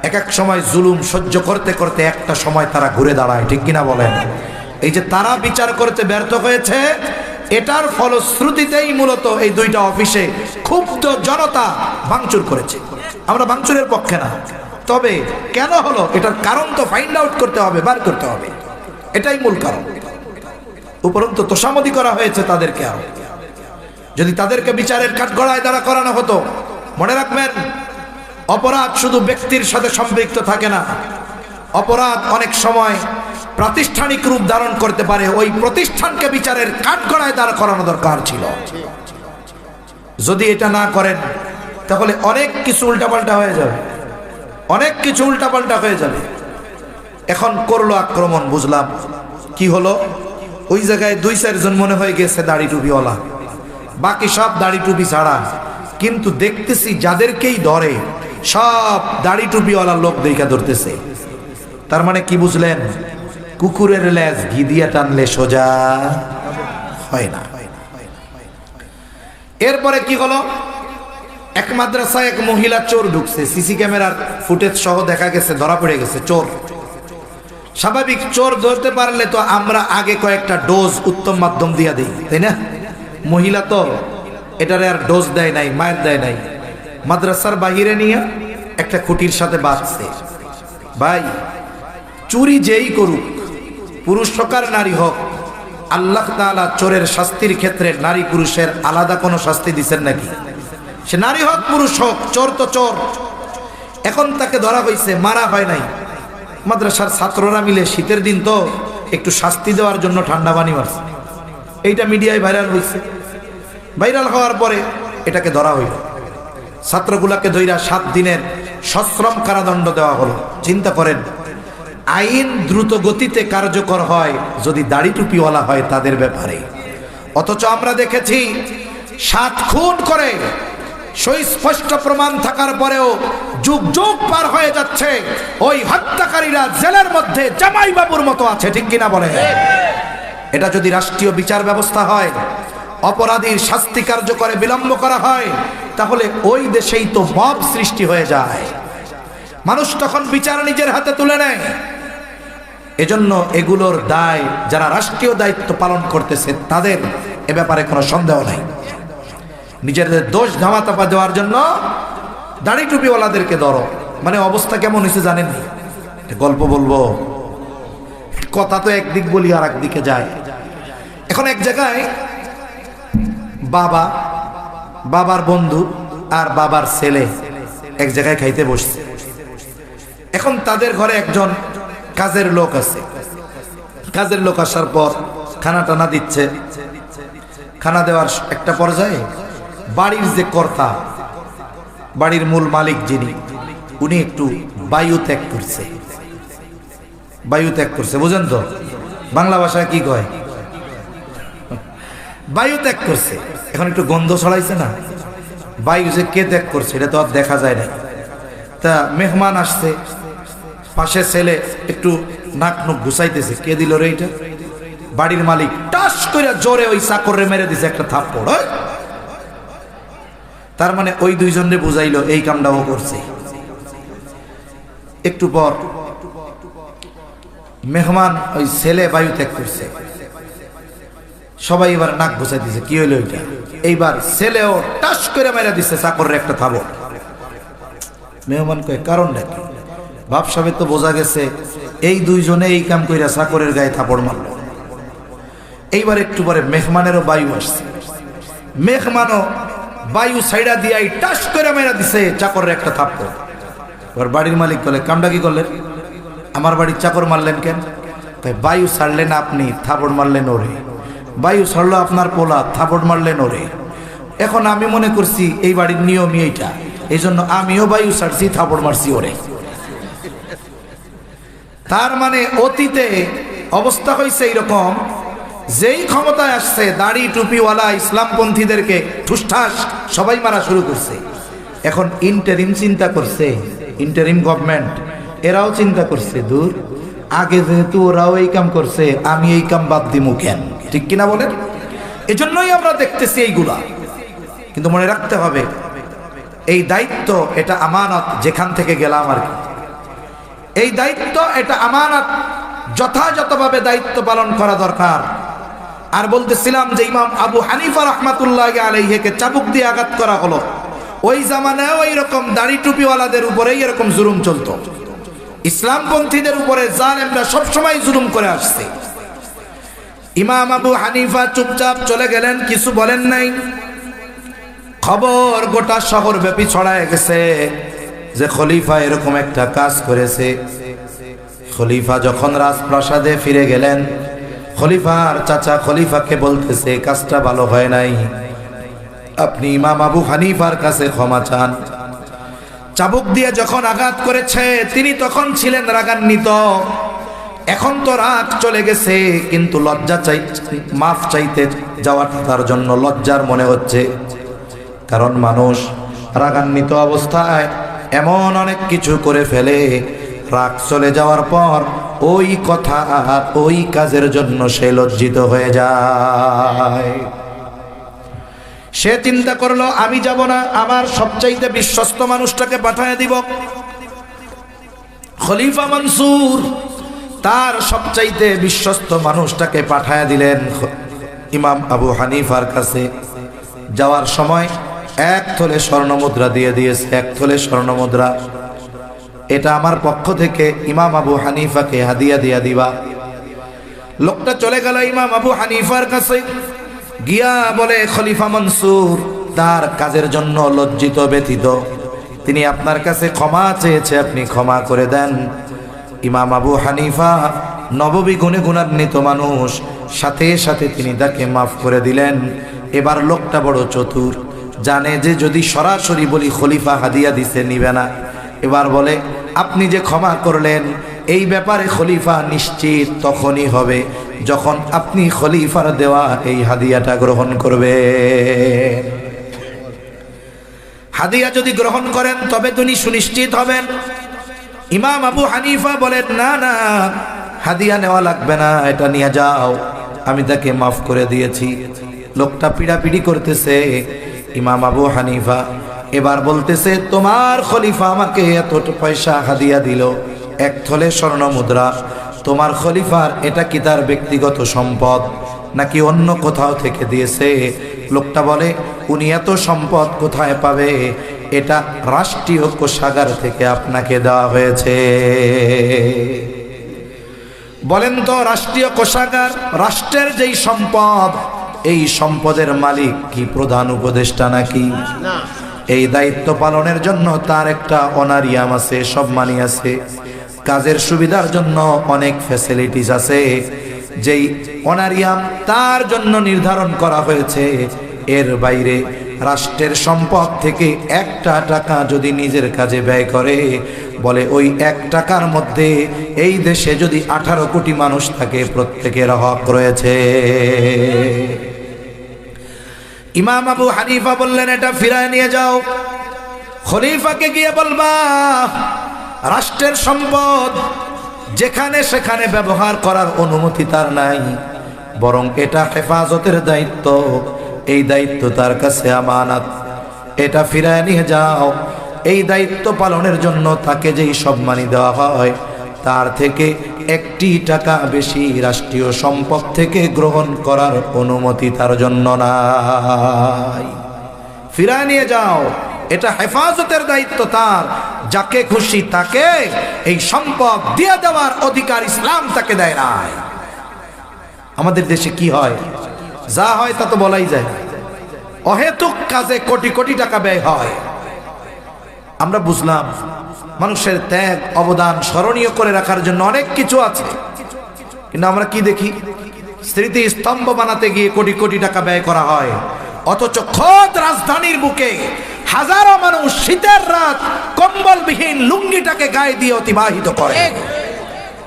এক সময় জুলুম সহ্য করতে করতে একটা সময় তারা ঘুরে দাঁড়ায়, ঠিক কিনা বলেন? এই যে তারা বিচার করতে ব্যর্থ হয়েছে, এটার ফলশ্রুতিতেই মূলত এই 2টা অফিসে ক্ষুব্ধ জনতা ভাঙচুর করেছে। আমরা ভাঙচুরের পক্ষে না, তবে কেন হলো এটার কারণ তো ফাইন্ড আউট করতে হবে, বার করতে হবে, এটাই মূল কারণ। উপরন্তু তোষামোদী করা হয়েছে তাদেরকে। আরো যদি তাদেরকে বিচারের কাঠগড়ায় দাঁড়া করানো হতো, মনে রাখবেন, অপরাধ শুধু ব্যক্তির সাথে সম্পৃক্ত থাকে না, অপরাধ অনেক সময় প্রাতিষ্ঠানিক রূপ ধারণ করতে পারে। ওই প্রতিষ্ঠানকে বিচারের কাঠগড়ায় দাঁড় করানো দরকার ছিল। যদি এটা না করেন, তাহলে অনেক কিছু উল্টাপাল্টা হয়ে যাবে, অনেক কিছু উল্টাপাল্টা হয়ে যাবে। এখন করলো আক্রমণ, বুঝলাম, কি হলো, ওই জায়গায় 2-4 জন মনে হয়ে গেছে দাড়ি টুপিওয়ালা, বাকি সব দাড়ি টুপি ছাড়া। কিন্তু দেখতেছি যাদেরকেই ধরে সব দাড়ি টুপিওয়ালা লোক দেখা ধরতেছে। তার মানে কি বুঝলেন? কুকুরের লেজ ঘি দিয়া টানলে সোজা হয় না। এরপরে কি হলো, এক মাদ্রাসায় এক মহিলা চোর ঢুকছে, সিসি ক্যামেরার ফুটেজ সহ দেখা গেছে, ধরা পড়ে গেছে চোর। স্বাভাবিক, চোর ধরতে পারলে তো আমরা আগে কয়েকটা ডোজ উত্তম মাধ্যম দিয়া দিই, তাই না? মহিলা তো এটারে আর ডোজ দেয় নাই, মায়ের দেয় নাই, মাদ্রাসার বাহিরে নিয়ে একটা খুঁটির সাথে বাঁধছে। ভাই, চুরি যেই করুক, পুরুষ হোক আর নারী হোক, আল্লাহ তাআলা চোরের শাস্তির ক্ষেত্রে নারী পুরুষের আলাদা কোনো শাস্তি দিচ্ছেন নাকি? সে নারী হোক পুরুষ হোক, চোর তো চোর। এখন তাকে ধরা হয়েছে, মারা হয় নাই। মাদ্রাসার ছাত্ররা মিলে শীতের দিন তো একটু শাস্তি দেওয়ার জন্য ঠান্ডা পানি মারছে। এইটা মিডিয়ায় ভাইরাল হয়েছে। ভাইরাল হওয়ার পরে এটাকে ধরা হইল, ছাত্রগুলাকে ধইরা 7 দিনের সশ্রম কারাদণ্ড দেওয়া হলো। চিন্তা করেন, আইন দ্রুত গতিতে কার্যকর হয় যদি দাড়ি টুপিওয়ালা হয় তাদের ব্যাপারে। অথচ আমরা দেখেছি 7 খুন করে সুস্পষ্ট প্রমাণ থাকার পরেও যুগ যুগ পার হয়ে যাচ্ছে, ওই হত্যাকারীরা জেলের মধ্যে জামাই বাবুর মতো আছে। ঠিক কিনা বলে? এটা যদি রাষ্ট্রীয় বিচার ব্যবস্থা হয়, অপরাধীর শাস্তি কার্যকরে বিলম্ব করা হয়, তাহলে ওই দেশেই তো মব সৃষ্টি হয়ে যায়। মানুষ তখন বিচার নিজের হাতে তুলে নেয়। এজন্য এগুলোর দায় যারা রাষ্ট্রীয় দায়িত্ব পালন করতেছে তাদের এ ব্যাপারে কোনো সন্দেহ নাই। নিজেদের দোষ ধামাচাপা দেওয়ার জন্য দাড়ি টুপিওয়ালাদেরকে ধরো, মানে অবস্থা কেমন হয়েছে জানেন? গল্প বলবো, কথা তো একদিক বলি আর একদিকে যায়। এখন এক জায়গায় বাবা, বাবার বন্ধু আর বাবার ছেলে এক জায়গায় খাইতে বসছে। এখন তাদের ঘরে একজন কাজের লোক আছে। কাজের লোক আসার পর খানা টানা দিচ্ছে। খানা দেওয়ার একটা পর্যায়ে বাড়ির যে কর্তা, বাড়ির মূল মালিক যিনি, উনি একটু বায়ু ত্যাগ করছে। বায়ু ত্যাগ করছে, বুঝেন তো? বাংলা ভাষায় কি কয়? বায়ু ত্যাগ করছে। এখন একটু গন্ধ ছড়াইছে না? বায়ু যে কে ত্যাগ করছে এটা তো আর দেখা যায় না। তা মেহমান আসছে, পাশে ছেলে একটু নাক নুক ঘুষাইতেছে। কে দিল রে এটা? বাড়ির মালিক টাস করে জোরে ওই চাকরে মেরে দিছে একটা থাপ্পড়। তার মানে ওই দুইজনে বুঝাইলো এই কামটাও করছে। একটু পর মেহমান, ওই ছেলে বায়ু ত্যাগ করছে। সবাই এবার নাক ঘুষাই দিছে। কি হইলো এটা? এইবার ছেলেও টাস করে মেরে দিছে চাকরের একটা থাপ্পড়। মেহমান কয় কারণ নাকি? বাপ সাহেব তো বোঝা গেছে এই দুইজনে এই কাম কইরা চাকরের গায়ে থাপড় মারলো। এইবার একটু পরে মেহমানেরও বায়ু আসছে। মেহমানও বায়ু সাইডা দিয়ে টাস করে মেরা দিছে চাকরের একটা থাপ্পড়। এবার বাড়ির মালিক বলে কামটা কি করলেন? আমার বাড়ির চাকর মারলেন কেন? তাই বায়ু ছাড়লেন আপনি, থাপড় মারলেন ওরে। বায়ু ছাড়লো আপনার পোলা, থাপড় মারলেন ওরে। এখন আমি মনে করছি এই বাড়ির নিয়মই এইটা, এই জন্য আমিও বায়ু ছাড়ছি, থাপড় মারছি ওরে। তার মানে অতীতে অবস্থা হয়েছে এইরকম, যেই ক্ষমতায় আসছে দাড়ি টুপিওয়ালা ইসলামপন্থীদেরকে ঠুসঠাস সবাই মারা শুরু করছে। এখন ইন্টারিম চিন্তা করছে, ইন্টারিম গভর্নমেন্ট এরাও চিন্তা করছে, দূর আগে যেহেতু ওরাও এই কাম করছে, আমি এই কাম বাদ দিমু কেন? ঠিক কিনা বলেন? এজন্যই আমরা দেখতেছি এইগুলা। কিন্তু মনে রাখতে হবে এই দায়িত্ব, এটা আমানত। যেখান থেকে গেলাম আর কি, এই দায়িত্ব, এটা আমানত, যথাযথভাবে দায়িত্ব পালন করা দরকার। আর বলতেছিলাম যে ইমাম আবু হানিফা রাহমাতুল্লাহ আলাইহিকে চাবুক দিয়ে আঘাত করা হলো। ওই জামানায় ওই রকম দাড়ি টুপিওয়ালাদের উপরেই এরকম জুলুম চলতো। ইসলামপন্থীদের উপরে জালেমরা সবসময় জুলুম করে আসছে। ইমাম আবু হানিফা চুপচাপ চলে গেলেন, কিছু বলেন নাই। খবর গোটা শহর ব্যাপী ছড়ায় গেছে যে খলিফা এরকম একটা কাজ করেছে। খলিফা যখন রাজপ্রাসাদে ফিরে গেলেন, খলিফার চাচা খলিফাকে বলতেছে কাজটা ভালো হয় নাই, আপনি ইমাম আবু হানিফার কাছে ক্ষমা চান। চাবুক দিয়ে যখন আঘাত করেছে তিনি তখন ছিলেন রাগান্বিত। এখন তো রাগ চলে গেছে, কিন্তু লজ্জা মাফ চাইতে যাওয়াটা তার জন্য লজ্জার মনে হচ্ছে। কারণ মানুষ রাগান্বিত অবস্থায় এমন অনেক কিছু করে ফেলে, রাগ চলে যাওয়ার পর ওই কথা ওই কাজের জন্য সে লজ্জিত হয়ে যায়। সে চিন্তা করলো আমি যাব না, আমার সবচাইতে বিশ্বস্ত মানুষটাকে পাঠিয়ে দিব। খলিফা মনসুর তার সবচাইতে বিশ্বস্ত মানুষটাকে পাঠিয়ে দিলেন ইমাম আবু হানিফার কাছে। যাওয়ার সময় এক থলে স্বর্ণ মুদ্রা দিয়ে দিয়েছে, এক থলে স্বর্ণ মুদ্রা, এটা আমার পক্ষ থেকে ইমাম আবু হানিফাকে হাদিয়া দিয়া দিবা। লোকটা চলে গেল ইমাম আবু হানিফার কাছে, গিয়া বলে খলিফা মনসুর তার কাজের জন্য লজ্জিত ব্যথিত, তিনি আপনার কাছে ক্ষমা চেয়েছে, আপনি ক্ষমা করে দেন। ইমাম আবু হানিফা নববী গুণে গুণান্বিত মানুষ, সাথে সাথে তিনি তাকে মাফ করে দিলেন। এবার লোকটা বড় চতুর, জানে যে যদি সরাসরি বলি খলিফা হাদিয়া দিছে নিবে না। এবার বলে আপনি যে ক্ষমা করলেন এই ব্যাপারে খলিফা নিশ্চিত তখনই হবে যখন আপনি খলিফার দেওয়া এই হাদিয়াটা গ্রহণ করবে। হাদিয়া যদি গ্রহণ করেন তবে তিনি সুনিশ্চিত হবেন। ইমাম আবু হানিফা বলেন না না, হাদিয়া নেওয়া লাগবে না, এটা নিয়ে যাও, আমি তাকে মাফ করে দিয়েছি। লোকটা পিড়াপিড়ি করতেছে। ইমাম আবু হানিফা এবার বলতেছে তোমার খলিফা আমাকে এত পয়সা হাদিয়া দিল, এক থলে স্বর্ণ মুদ্রা, তোমার খলিফার এটা কি তার ব্যক্তিগত সম্পদ নাকি অন্য কোথাও থেকে দিয়েছে? লোকটা বলে উনি এত সম্পদ কোথায় পাবে, এটা রাষ্ট্রীয় কোষাগার থেকে আপনাকে দেওয়া হয়েছে। বলেন তো রাষ্ট্রীয় কোষাগার, রাষ্ট্রের যেই সম্পদ, এই সম্পদের মালিক কি প্রধান উপদেষ্টা নাকি? না। এই দায়িত্ব পালনের জন্য তার একটা অনারিয়াম আছে, সম্মানী আছে, কাজের সুবিধার জন্য অনেক ফ্যাসিলিটিস আছে, যেই অনারিয়াম তার জন্য নির্ধারণ করা হয়েছে। এর বাইরে রাষ্ট্রের সম্পদ থেকে একটা টাকা যদি নিজের কাজে ব্যয় করে, বলে ওই এক টাকার মধ্যে এই দেশে যদি 18 কোটি মানুষ থাকে, প্রত্যেকের হক রয়েছে। ইমাম আবু হানিফা বললেন এটা ফিরায় নিয়ে যাও। খলিফাকে গিয়ে বলবা রাষ্ট্রের সম্পদ যেখানে সেখানে ব্যবহার করার অনুমতি তার নাই, বরং এটা হেফাজতের দায়িত্ব, এই দায়িত্ব তার কাছে আমানত, এটা ফিরায় নিয়ে যাও। এই দায়িত্ব পালনের জন্য তাকে যেই সম্মানী দেওয়া হয় তার থেকে 1 টাকা বেশি রাষ্ট্রীয় সম্পদ থেকে গ্রহণ করার অনুমতি তার জন্য নাই। ফিরায় নিয়ে যাও, এটা হেফাজতের দায়িত্ব তার, যাকে খুশি তাকে এই সম্পদ দিয়ে দেওয়ার অধিকার ইসলাম তাকে দেয় নাই। আমাদের দেশে কি হয়, যা হয় তা তো বলাই যায়, অহেতুক কাজে কোটি কোটি টাকা ব্যয় হয়। আমরা বুঝলাম মানুষের ত্যাগ অবদান স্মরণীয় করে রাখার জন্য অনেক কিছু আছে, কিন্তু আমরা কি দেখি, স্মৃতি স্তম্ভ বানাতে গিয়ে কোটি কোটি টাকা ব্যয় করা হয়, অথচ খোদ রাজধানীর বুকে হাজারো মানুষ শীতের রাত কম্বলবিহীন লুঙ্গিটাকে গায়ে দিয়ে অতিবাহিত করে।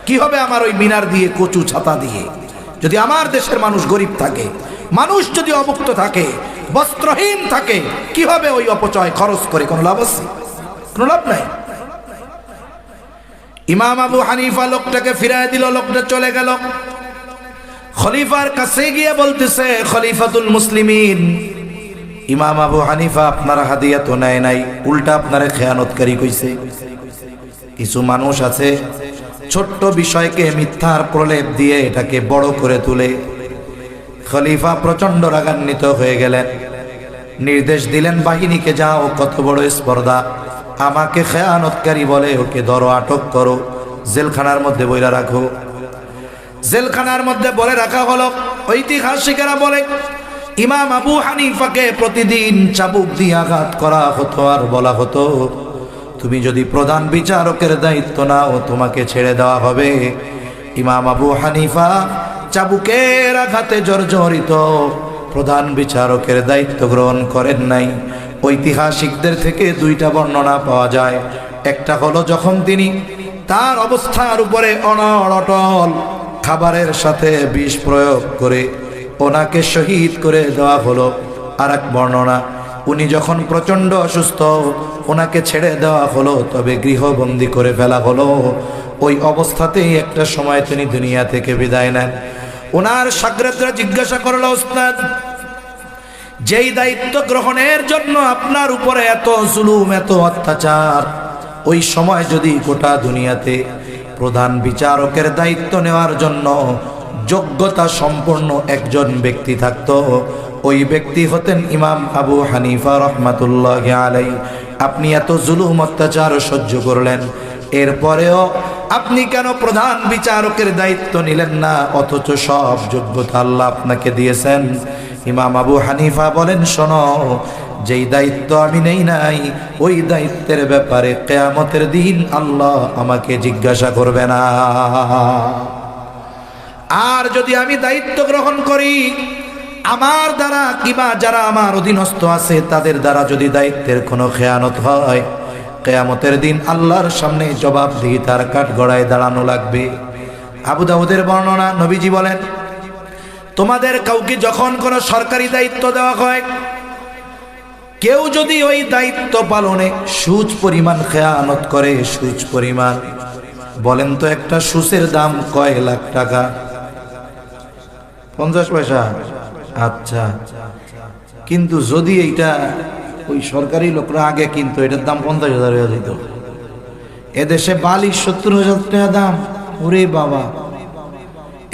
কি হবে আমার ওই মিনার দিয়ে, কচু ছাতা দিয়ে? যদি আমার দেশের মানুষ গরিব থাকে, মানুষ যদি অভুক্ত থাকে, বস্ত্রহীন থাকে, কি হবে ওই অপচয় খরচ করে? কোনো লাভ আছে? কোনো লাভ নাই। ইমাম আবু হানিফা লোকটাকে ফিরায় দিল, লোকটা চলে গেল। খলিফার কাছে গিয়ে বলতেছে খলিফাতুল মুসলিমিন, ইমাম আবু হানিফা আপনার হাদিয়া তো নেয় নাই, উল্টা আপনার খেয়ানতকারী কইছে। কিছু মানুষ আছে ছোট্ট বিষয়কে মিথ্যার প্রলেপ দিয়ে এটাকে বড় করে তুলে। খলিফা প্রচন্ড রাগান্বিত হয়ে গেলেন, নির্দেশ দিলেন বাহিনীকে, যাও, কত বড় স্পর্ধা, আমাকে খেয়ানতকারী বলে, ওকে ধরো, আটক করো, জেলখানার মধ্যে বইরা রাখো। জেলখানার মধ্যে বলে রাখা হলো। ঐতিহাসিকেরা বলে ইমাম আবু হানিফাকে প্রতিদিন চাবুক দিয়ে আঘাত করা হতো, আর বলা হতো তুমি যদি প্রধান বিচারকের দায়িত্ব নাও তোমাকে ছেড়ে দেওয়া হবে। ইমাম আবু হানিফা চাবুকের আঘাতে জর্জরিত, প্রধান বিচারকের দায়িত্ব গ্রহণ করেন নাই। ঐতিহাসিকদের থেকে 2টা বর্ণনা পাওয়া যায়। একটা হলো যখন তিনি তার অবস্থার উপরে অনড় অটল খাবারের সাথে বিষ প্রয়োগ করে ওনাকে শহীদ করে দেওয়া হলো। আর এক বর্ণনা, উনি যখন প্রচণ্ড অসুস্থ ওনাকে ছেড়ে দেওয়া হলো, তবে গৃহবন্দী করে ফেলা হলো। ওই অবস্থাতেই একটা সময় তিনি দুনিয়া থেকে বিদায় নেন। ওনার শাগরেদরা জিজ্ঞাসা করলো, উস্তাদ, যেই দায়িত্ব গ্রহণের জন্য আপনার উপরে এত জুলুম, এত অত্যাচার, ওই সময় যদি গোটা দুনিয়াতে প্রধান বিচারকের দায়িত্ব নেওয়ার জন্য যোগ্যতা সম্পন্ন একজন ব্যক্তি থাকতো, ওই ব্যক্তি হতেন ইমাম আবু হানিফা রহমাতুল্লাহি আলাইহি। আপনি এত জুলুম অত্যাচার সহ্য করলেন, এরপরেও আপনি কেন প্রধান বিচারকের দায়িত্ব নিলেন না, অথচ সব যোগ্যতা আল্লাহ আপনাকে দিয়েছেন? ইমাম আবু হানিফা বলেন, শোনো, যেই দায়িত্ব আমি নেই নাই, ওই দায়িত্বের ব্যাপারে কিয়ামতের দিন আল্লাহ আমাকে জিজ্ঞাসা করবে না। আর যদি আমি দায়িত্ব গ্রহণ করি, আমার দ্বারা কিংবা যারা আমার অধীনস্থ আছে তাদের দ্বারা যদি দায়িত্বের কোনো খেয়ানত হয়, কিয়ামতের দিন আল্লাহর সামনে জবাবদিহিতার কাঠগড়ায় দাঁড়ানো লাগবে। আবু দাউদের বর্ণনা, নবীজি বলেন, তোমাদের কাউকে যখন কোনো সরকারি দায়িত্ব দেওয়া হয়, কেউ যদি ওই দায়িত্ব পালনে সুদ পরিমাণ খেয়ানত করে, সুদ পরিমাণ, বলেন তো একটা সুসের দাম কয় লাখ টাকা? 50 পয়সা? আচ্ছা, কিন্তু যদি এইটা ওই সরকারি লোকরা আগে কিন্তু এটার দাম 50,000 হয়ে যেত। এদেশে বালি 70,000 টাকা দাম। ওরে বাবা!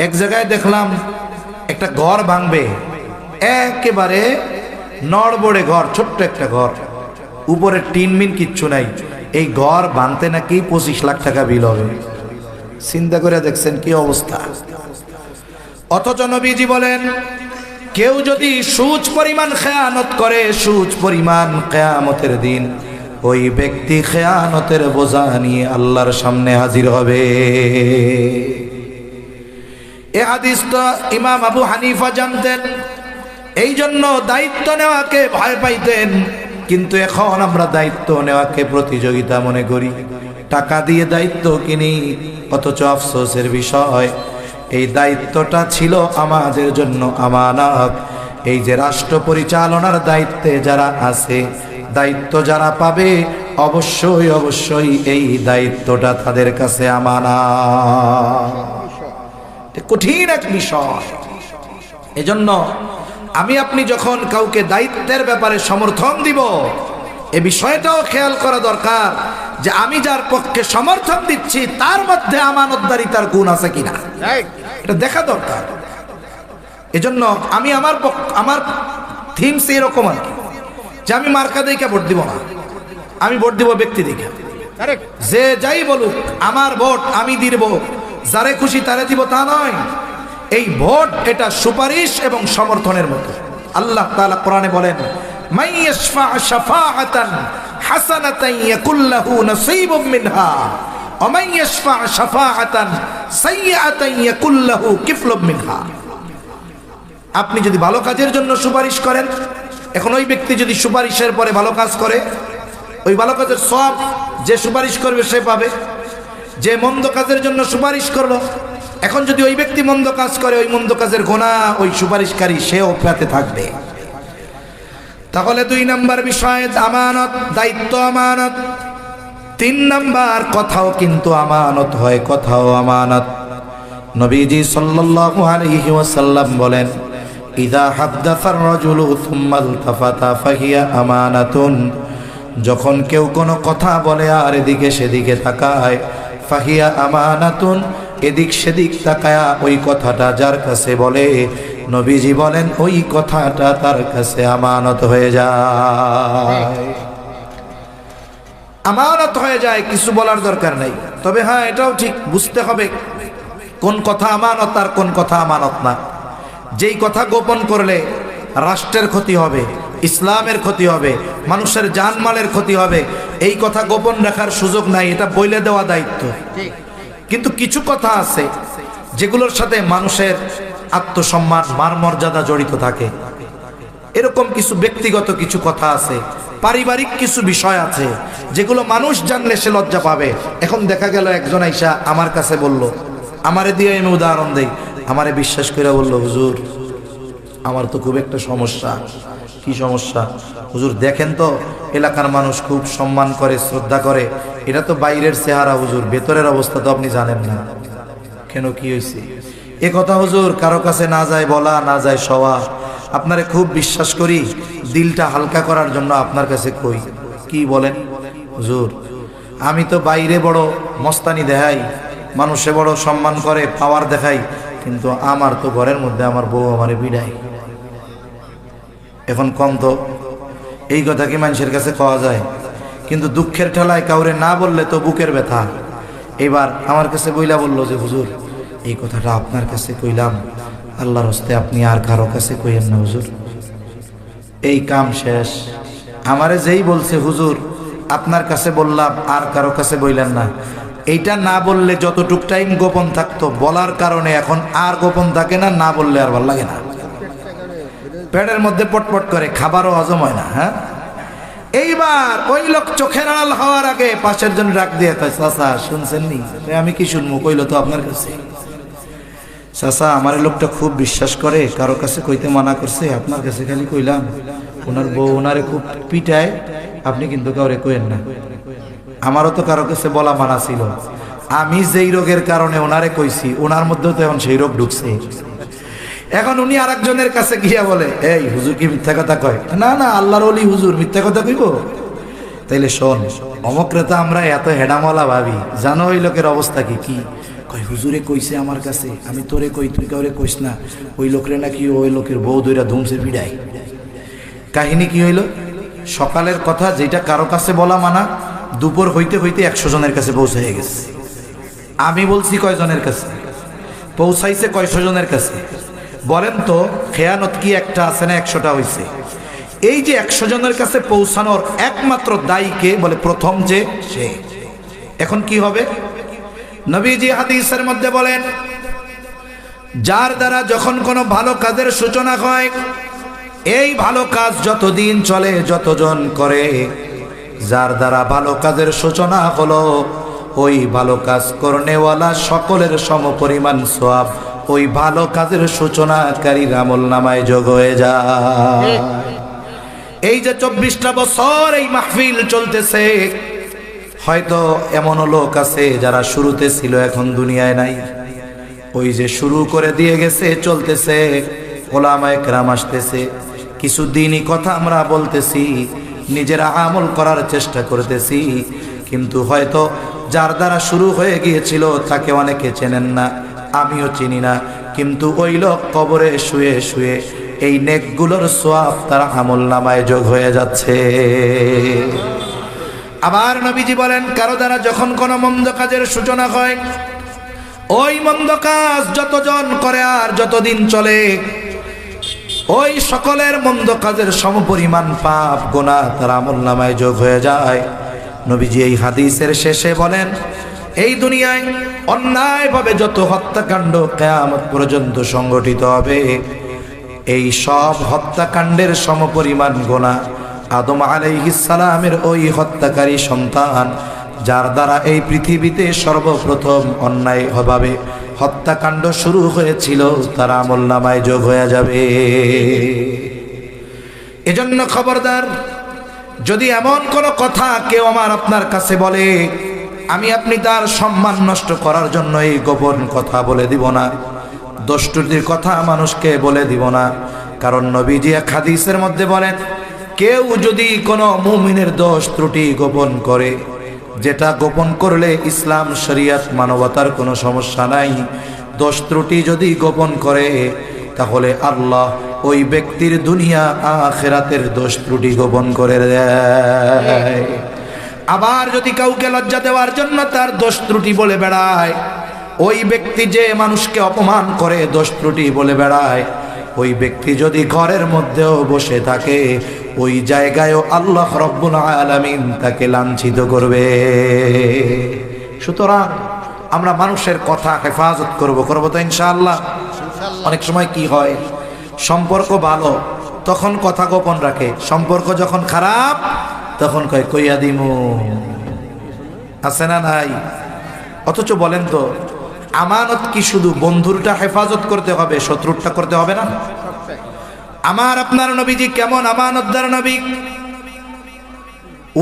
এক জায়গায় দেখলাম একটা ঘর ভাঙবে, একেবারে নড়বড়ে ঘর, ছোট্ট একটা ঘর, উপরে টিন মিন কিচ্ছু নাই। এই ঘর ভাঙতে নাকি 25 লাখ টাকা বিল হবে। চিন্তা করে দেখছেন কি অবস্থা। অথচ নবীজি বলেন, কেউ যদি সুদ পরিমাণ খেয়ানত করে, সুদ পরিমাণ, কিয়ামতের দিন ওই ব্যক্তি খেয়ানতের বোঝা নিয়ে আল্লাহর সামনে হাজির হবে। এ হাদিসটা ইমাম আবু হানিফা জানতেন, এই জন্য দায়িত্ব নেওয়াকে ভয় পাইতেন। কিন্তু এখন আমরা দায়িত্ব নেওয়াকে প্রতিযোগিতা মনে করি, টাকা দিয়ে দায়িত্ব কিনি। অথচ আফসোসের বিষয়, এই দায়িত্বটা ছিল আমাদের জন্য আমানত। এই যে রাষ্ট্র পরিচালনার দায়িত্বে যারা আছে, দায়িত্ব যারা পাবে, অবশ্যই অবশ্যই এই দায়িত্বটা তাদের কাছে আমানত। কঠিন এক বিষয়। এজন্য আমি আপনি যখন কাউকে দায়িত্বের ব্যাপারে সমর্থন দিব, এ বিষয়টাও খেয়াল করা দরকার যে আমি যার পক্ষে সমর্থন দিচ্ছি তার মধ্যে আমানতদারিতার গুণ আছে কিনা, এটা দেখা দরকার। এজন্য আমি আমার থিমস এরকম আর কি, যে আমি মার্কা দেখে ভোট দিব না, আমি ভোট দিব ব্যক্তি দেখে। যে যাই বলুক, আমার ভোট আমি দিব, যারে খুশি তারে দিব তা নয়। এই ভোট এটা সুপারিশ এবং সমর্থনের মতো। আল্লাহ তাআলা কোরআনে বলেন, মান ইয়াশফা শাফাআতান হাসানাতান ইয়াকুল লাহু নাসীবুম মিনহা ওয়া মান ইয়াশফা শাফাআতান সাইয়্যাতান ইয়াকুল লাহু কিফলুম মিনহা। আপনি যদি ভালো কাজের জন্য সুপারিশ করেন, এখন ওই ব্যক্তি যদি সুপারিশের পরে ভালো কাজ করে, ওই ভালো কাজের সব যে সুপারিশ করবে সে পাবে। যে মন্দ কাজের জন্য সুপারিশ করলো, এখন যদি ওই ব্যক্তি মন্দ কাজ করে, ওই মন্দ কাজের গুনাহ ওই সুপারিশকারী সেও পেতে থাকবে। তাহলে 2 নাম্বার বিষয় আমানত, দায়িত্ব আমানত। 3 নাম্বার, কথাও কিন্তু আমানত হয়, কথাও আমানত। নবীজি সাল্লাল্লাহু আলাইহি ওয়াসাল্লাম বলেন, ইযা হাদাসার রাজুলু সুম্মা ইলতাফাতা ফাহিয়া আমানাতুন। যখন কেউ কোনো কথা বলে আর এদিকে সেদিকে তাকায়, ফাহিয়া আমানাতুন, এদিক সেদিক তাকায়া ওই কথাটা যার কাছে বলে, নবীজি বলেন ওই কথাটা তার কাছে আমানত হয়ে যায়। আমানত হয়ে যায়, কিছু বলার দরকার নেই। তবে হ্যাঁ, এটাও ঠিক বুঝতে হবে কোন কথা আমানত আর কোন কথা আমানত না। যেই কথা গোপন করলে রাষ্ট্রের ক্ষতি হবে, ইসলামের ক্ষতি হবে, মানুষের জানমালের ক্ষতি হবে, এই কথা গোপন রাখার সুযোগ নাই, এটা বলে দেওয়া দায়িত্ব। কিন্তু কিছু কথা আছে যেগুলোর সাথে মানুষের আত্মসম্মান, মান মর্যাদা জড়িত থাকে। এরকম কিছু ব্যক্তিগত কিছু কথা আছে, পারিবারিক কিছু বিষয় আছে যেগুলো মানুষ জানলে সে লজ্জা পাবে। এখন দেখা গেল একজন আইসা আমার কাছে বলল, আমারে দিয়ে আমি উদাহরণ দেই, আমারে বিশ্বাস করে বলল, হুজুর আমার তো খুব একটা সমস্যা। কি সমস্যা? হুজুর দেখেন তো এলাকার মানুষ খুব সম্মান করে, শ্রদ্ধা করে, এটা তো বাইরের চেহারা হুজুর, ভেতরের অবস্থা তো আপনি জানেন না। কেন, কি হয়েছে? এ কথা হুজুর কারো কাছে না যায় বলা, না যায় সওয়া। আপনারে খুব বিশ্বাস করি, দিলটা হালকা করার জন্য আপনার কাছে কই। কি বলেন? হুজুর আমি তো বাইরে বড় মস্তানি দেখাই, মানুষে বড় সম্মান করে, পাওয়ার দেখাই, কিন্তু আমার তো ঘরের মধ্যে আমার বউ আমারে বিড়াই। এখন কম তো এই কথা কি মানুষের কাছে কওয়া যায়? কিন্তু দুঃখের ঠেলায় কাউরে না বললে তো বুকের ব্যথা। এবার আমার কাছে বইলা বলল যে হুজুর এই কথাটা আপনার কাছে কইলাম, আল্লাহর হস্তে আপনি আর কারো কাছে কইেন না হুজুর। এই কাম শেষ। আমারে যেই বলছে হুজুর আপনার কাছে বললাম, আর কারো কাছে বইলেন না, এইটা না বললে যতটুক টাইম গোপন থাকতো, বলার কারণে এখন আর গোপন থাকে না, না বললে আর ভালো লাগে না, পেটের মধ্যে পটপট করে, খাবারও হজম হয় না। হ্যাঁ, এইবার ওই লোক চোখের আড়াল হওয়ার আগে পাশের জন ডাক দিয়ে কয়, চাচা শুনছেন নি? আমি কি শুনবো? কইল তো আপনার কাছে। চাচা আমার লোকটা খুব বিশ্বাস করে, কারো কাছে কইতে মানা করছে, আপনার কাছে খালি কইলাম। ওনার বউ ওনারে খুব পিটায়, আপনি কিন্তু কাউরে কইেন না। আমারও তো কারো কাছে বলা মানা ছিল, আমি যেই রোগের কারণে ওনারে কইছি, ওনার মধ্যেও তো এখন সেই রোগ ঢুকছে। এখন উনি আর একজনের কাছে গিয়া বলে, এই হুজুর কি মিথ্যা কথা কয়? না না, আল্লাহর ওলি হুজুর মিথ্যা কথা কইব? তাইলে শোন, অমকরে তো আমরা এত হেডামলা ভাবি, জানো ওই লোকের অবস্থা কি? কি কয়? হুজুরে কইছে আমার কাছে, আমি তোরে কই, তুই কাউরে কইস না। ওই লোকরে নাকি ওই লোকের বউ দইরা ধুমছে পিড়াই। কাহিনী কি হইল? সকালের কথা যেটা কারো কাছে বলা মানা, দুপুর হইতে হইতে 100 জনের কাছে পৌঁছে গেছে। আমি বলছি কয়জনের কাছে পৌঁছাইছে? কয়শো জনের কাছে। বলেন তো খেয়ানত কি একটা আছে না 100টা হইছে? এই যে 100 জনের কাছে পৌঁছানোর একমাত্র দায়ী কে? বলে প্রথম যে সে। এখন কি হবে? নবীজি হাদিসের মধ্যে বলেন, যার দ্বারা যখন কোনো ভালো কাজের সূচনা হয়, এই ভালো কাজ যতদিন চলে, যতজন করে, যার দ্বারা ভালো কাজের সূচনা হলো, ওই ভালো কাজ করনেওয়ালা সকলের সমপরিমাণ সওয়াব ওই ভালো কাজের সূচনাকারীর আমলনামায় যোগ হয়ে যায়। এই যে 24টা বছর এই মাহফিল চলতেছে, হয়তো এমনও লোক আছে যারা শুরুতে ছিল, এখন দুনিয়ায় নাই। ওই যে শুরু করে দিয়ে গেছে, চলতেছে, ওলামায়ে কেরাম আসতেছে, কিছু দিনই কথা আমরা বলতেছি, নিজেরা আমল করার চেষ্টা করতেছি, কিন্তু হয়তো যার দ্বারা শুরু হয়ে গিয়েছিল তাকে অনেকে চেনেন না, আমিও চিনি না, কিন্তু ওই লোক কবরে শুয়ে শুয়ে এই নেকগুলোর সওয়াব তার আমলনামায় যোগ হয়ে যাচ্ছে। আবার নবীজি বলেন, কারো দ্বারা যখন কোনো মন্দ কাজের সূচনা হয়, ওই মন্দ কাজ যতজন করে আর যতদিন চলে, ওই সকলের মন্দ কাজের সমপরিমাণ পাপ গুনাহ তার আমলনামায় যোগ হয়ে যায়। নবীজি এই হাদিসের শেষে বলেন, এই দুনিয়ায় অন্যায়ভাবে যত হত্যাকাণ্ড কিয়ামত পর্যন্ত সংগঠিত হবে, এই সব হত্যাকাণ্ডের সমপরিমাণ গুনাহ আদম আলাইহিস সালামের ওই হত্যাকারী সন্তান, যার দ্বারা এই পৃথিবীতে সর্বপ্রথম অন্যায়ভাবে হত্যাকাণ্ড শুরু হয়েছিল, তার আমলনামায় যোগ হয়ে যাবে। এজন্য খবরদার, যদি এমন কোনো কথা কেউ আমার আপনার কাছে বলে, আমি আপনি তার সম্মান নষ্ট করার জন্য এই গোপন কথা বলে দিব না, দোষটুটির কথা মানুষকে বলে দিব না। কারণ নবীজি এক হাদিসের মধ্যে বলেন, কেউ যদি কোনো মুমিনের দোষ ত্রুটি গোপন করে, যেটা গোপন করলে ইসলাম শরিয়ত মানবতার কোনো সমস্যা নাই, দোষ ত্রুটি যদি গোপন করে, তাহলে আল্লাহ ওই ব্যক্তির দুনিয়া আখিরাতের দোষ ত্রুটি গোপন করে দেয়। আবার যদি কাউকে লজ্জা দেওয়ার জন্য তার দোষ ত্রুটি বলে বেড়ায়, ওই ব্যক্তি যে মানুষকে অপমান করে দোষ ত্রুটি বলে বেড়ায়, ওই ব্যক্তি যদি ঘরের মধ্যেও বসে থাকে, ওই জায়গায়ও আল্লাহ রব্বুল আলামিন তাকে লাঞ্ছিত করবে। সুতরাং আমরা মানুষের কথা হেফাজত করব তো ইনশাআল্লাহ। অনেক সময় কি হয়, সম্পর্ক ভালো, তখন কথা গোপন রাখে, সম্পর্ক যখন খারাপ তখন কয় কইয়া দিমু, আছে না নাই? অথচ বলেন তো, আমানত কি শুধু বন্ধুরটা হেফাজত করতে হবে, শত্রুরটা করতে হবে না? আমার আপনার নবীজি কেমন আমানতদার নবী।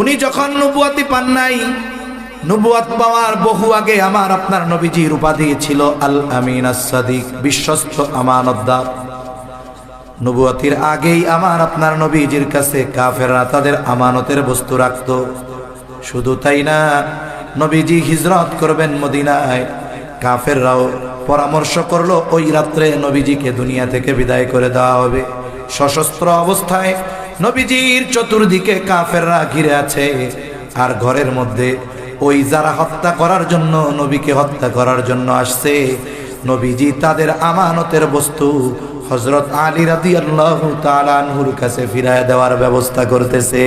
উনি যখন নবুয়াতি পান নাই, নবুয়াত পাওয়ার বহু আগে আমার আপনার নবীজির উপাধি ছিল আল আমিন আস-সাদিক, বিশ্বস্ত আমানতদার। নবুয়াতির আগেই আমার আপনার নবীজির কাছে কাফেররা তাদের আমানতের বস্তু রাখত। শুধু তাই না, নবীজি হিজরত করবেন মদিনায়, কাফেররাও পরামর্শ করলো ওই রাত্রে নবীজিকে দুনিয়া থেকে বিদায় করে দেওয়া হবে। সশস্ত্র অবস্থায় নবীজির চতুর্দিকে কাফেররা ঘিরে আছে, আর ঘরের মধ্যে ওই যারা হত্যা করার জন্য, নবীকে হত্যা করার জন্য আসছে, নবীজি তাদের আমানতের বস্তু হযরত আলী রাদিয়াল্লাহু তাআলা আনহুর কাছে ফিরায় দেওয়ার ব্যবস্থা করতেছে।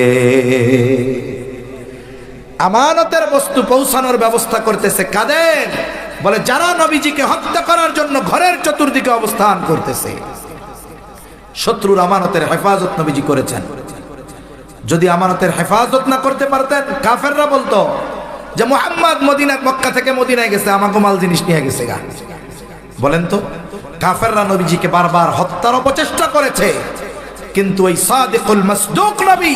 আমানতের বস্তু পৌঁছানোর ব্যবস্থা করতেছে কাদের? বলে যারা নবীজিকে হত্যা করার জন্য ঘরের চতুর্দিকে অবস্থান করতেছে। শত্রুর আমানতের হেফাজত নবীজি করেছেন। যদি আমানতের হেফাজত না করতে পারতেন, কাফেররা বলতো যে মুহাম্মদ মক্কা থেকে মদিনায় গেছে, আমাকে মাল জিনিস নিয়ে গেছে গা। বলেন তো, কাফেররা নবীজিকে বারবার হত্যার অপচেষ্টা করেছে, কিন্তু ওই সাদিকুল মাসদুক নবী,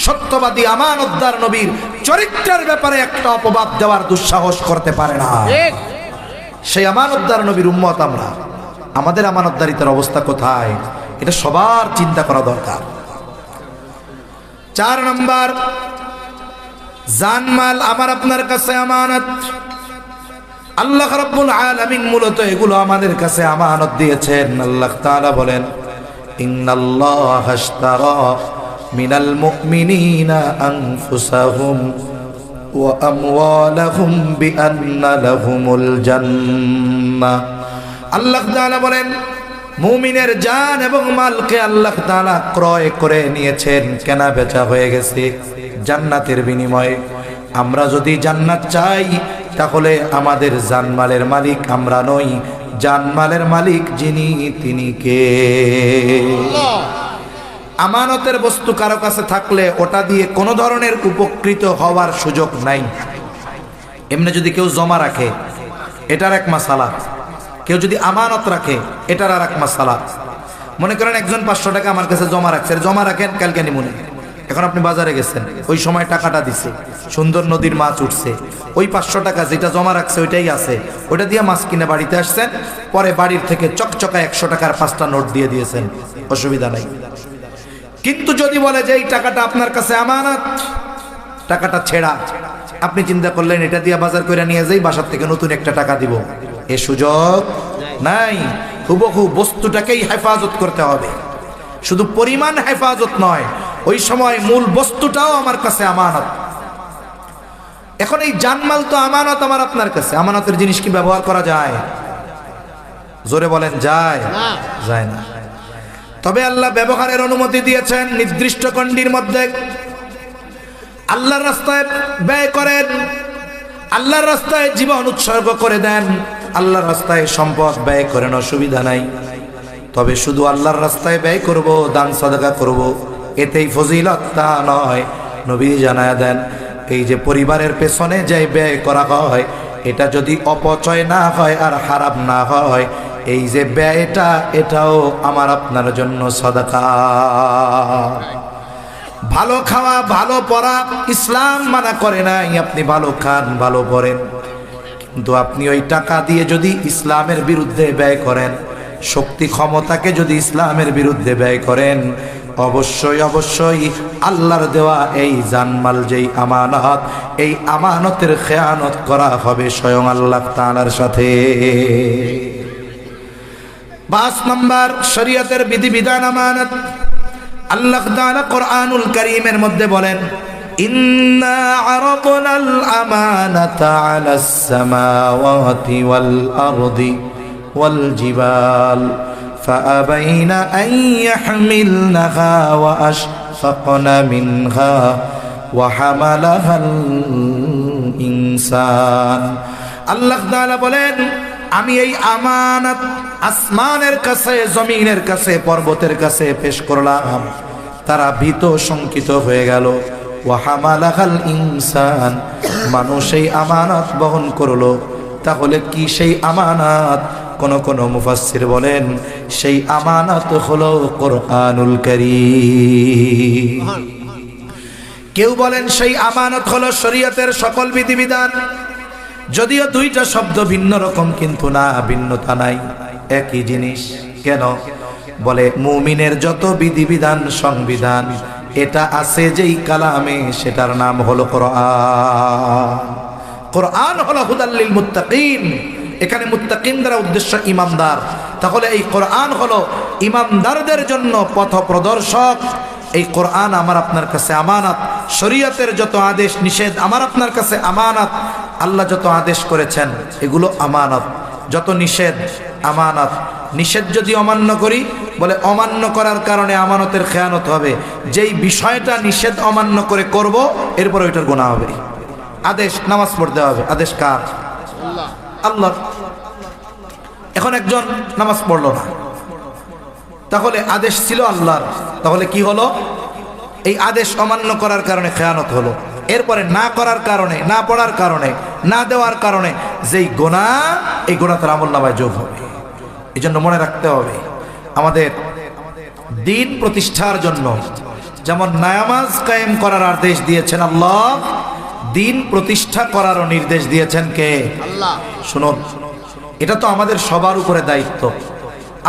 সত্যবাদী আমানতদার নবীর চরিত্রের ব্যাপারে একটা অপবাদ দেওয়ার দুঃসাহস করতে পারে না। সেই আমানতদার নবীর উম্মত আমরা, আমাদের আমানতদারিতার অবস্থা কোথায়? এটা সবার চিন্তা করা দরকার। 4 নাম্বার, জানমাল আমার আপনার কাছে আমানত। আল্লাহ রাব্বুল আলামিন মূলত এগুলো আমাদের কাছে আমানত দিয়েছেন। আল্লাহ তাআলা বলেন, ইন্নাল্লাহা আশতারা মিনাল মুমিনিনা আনফুসাহুম ওয়া আমওয়ালাহুম বিআন্না লাহুমুল জান্নাহ। আল্লাহ তাআলা বলেন, মুমিনের জান এবং মালকে আল্লাহ তাআলা ক্রয় করে নিয়েছেন, কেনা বেচা হয়ে গেছে জান্নাতের বিনিময়ে। আমরা যদি জান্নাত চাই, তাহলে আমাদের জানমালের মালিক আমরা নই, জানমালের মালিক যিনি, তিনি কে? আমানতের বস্তু কারো কাছে থাকলে ওটা দিয়ে কোনো ধরনের উপকৃত হওয়ার সুযোগ নাই। এমনি যদি কেউ জমা রাখে, এটার এক মাসালা। কেউ যদি আমানত রাখে, এটার আর এক মাসালা। মনে করেন একজন 500 টাকা আমার কাছে জমা রাখছে, জমা রাখেন কালকে নিমুনে। এখন আপনি বাজারে গেছেন, ওই সময় টাকাটা দিছে, সুন্দর নদীর মাছ উঠছে, ওই 500 টাকা যেটা জমা রাখছে ওইটাই আছে, ওইটা দিয়ে মাছ কিনে বাড়িতে আসছেন, পরে বাড়ির থেকে চকচকা 100 টাকার 5টা নোট দিয়ে দিয়েছেন, অসুবিধা নাই। কিন্তু যদি বলে যে এই টাকাটা আপনার কাছে আমানত, টাকাটা ছেড়া, আপনি চিন্তা করলেন এটা দিয়ে বাজার করে নিয়ে যাই, বাসার থেকে নতুন একটা টাকা দিব, এ সুযোগ নাই। হুবহু বস্তুটাকেই হেফাজত করতে হবে, শুধু পরিমাণ হেফাজত নয়, ওই সময় মূল বস্তুটাও আমার কাছে আমানত। এখন এই জানমাল তো আমানত আমার আপনার কাছে, আমানতের জিনিস কি ব্যবহার করা যায়? জোরে বলেন, যায়? যায় না। তবে আল্লাহ ব্যবহারের অনুমতি দিয়েছেন নির্দিষ্ট গণ্ডির মধ্যে। আল্লাহর রাস্তায় ব্যয় করেন, আল্লাহর রাস্তায় জীবন উৎসর্গ করে দেন, আল্লাহর রাস্তায় সম্পদ ব্যয় করেন, অসুবিধা নাই। তবে শুধু আল্লাহর রাস্তায় ব্যয় করব, দান সাদাকা করব, এতেই ফজিলত তা নয়। নবী জানায় দেন, এই যে পরিবারের পেছনে যে ব্যয় করা হয়, এটা যদি অপচয় না হয় আর হারাম না হয়, এই যে ব্যয়টা, এটাও আমার আপনার জন্য সাদাকা। ভালো খাওয়া, ভালো পড়া ইসলাম মানা করে নাই, আপনি ভালো খান, ভালো পড়েন, কিন্তু আপনি ওই টাকা দিয়ে যদি ইসলামের বিরুদ্ধে ব্যয় করেন, শক্তি ক্ষমতাকে যদি ইসলামের বিরুদ্ধে ব্যয় করেন, অবশ্যই অবশ্যই আল্লাহর দেওয়া এই জানমাল যেই আমানত, এই আমানতের খেয়ানত করা হবে স্বয়ং আল্লাহ তাআলার সাথে। 5 নাম্বার, শরীয়তের বিধিবিধান আমানত। আল্লাহ তাআলা কোরআনুল কারীমের মধ্যে বলেন, ইন্না আরাদনাল আমানাতা আলাস সামাওয়াতি ওয়াল আরদি ওয়াল জিবাল فأبين أن يحملنها وأشفقن منها وحملها الإنسان। আল্লাহ তাআলা বলেন, আমি এই আমানত আসমানের কাছে, জমিনের কাছে, পর্বতের কাছে পেশ করলাম, তারা ভীত শঙ্কিত হয়ে গেল। ওয়া হামালাহাল ইনসান, মানুষ এই আমানত বহন করলো। তাহলে কি সেই আমানত? কোন মুফাসসির বলেন সেই আমানত হলো কোরআনুল কারীম। কেউ বলেন সেই আমানত হলো শরীয়তের সকল বিধিবিধান। যদিও দুইটা শব্দ ভিন্ন রকম, কিন্তু না, ভিন্নতা নাই, একই জিনিস। কেন? বলে মুমিনের যত বিধিবিধান, সংবিধান, এটা আছে যেই কালামে, সেটার নাম হলো কোরআন। কোরআন হলো হুদাল লিল মুত্তাকিন। এখানে মুত্তাকিন দ্বারা উদ্দেশ্য ইমানদার। তাহলে এই কোরআন হলো ইমানদারদের জন্য পথ প্রদর্শক। এই কোরআন আমার আপনার কাছে আমানত। শরীয়তের যত আদেশ নিষেধ আমার আপনার কাছে আমানত। আল্লাহ যত আদেশ করেছেন এগুলো আমানত, যত নিষেধ আমানত। নিষেধ যদি অমান্য করি, বলে অমান্য করার কারণে আমানতের খেয়ানত হবে। যেই বিষয়টা নিষেধ অমান্য করে করব, এরপর ওইটার গুনাহ হবে। আদেশ নামাজ পড়তে হবে, আদেশ কার? আল্লাহ। এখন একজন নামাজ পড়লো না, তাহলে আদেশ ছিল আল্লাহর, তাহলে কি হলো? এই আদেশ অমান্য করার কারণে খেয়ানত হলো। এরপরে না করার কারণে, না পড়ার কারণে, না দেওয়ার কারণে যেই গুনাহ, এই গুনাহ তার আমলনামায় যোগ হবে। এই জন্য মনে রাখতে হবে, আমাদের দিন প্রতিষ্ঠার জন্য যেমন নামাজ কায়েম করার আদেশ দিয়েছেন আল্লাহ, দিন প্রতিষ্ঠা করারও নির্দেশ দিয়েছেন কে? আল্লাহ। শুনুন, এটা তো আমাদের সবার উপরে দায়িত্ব।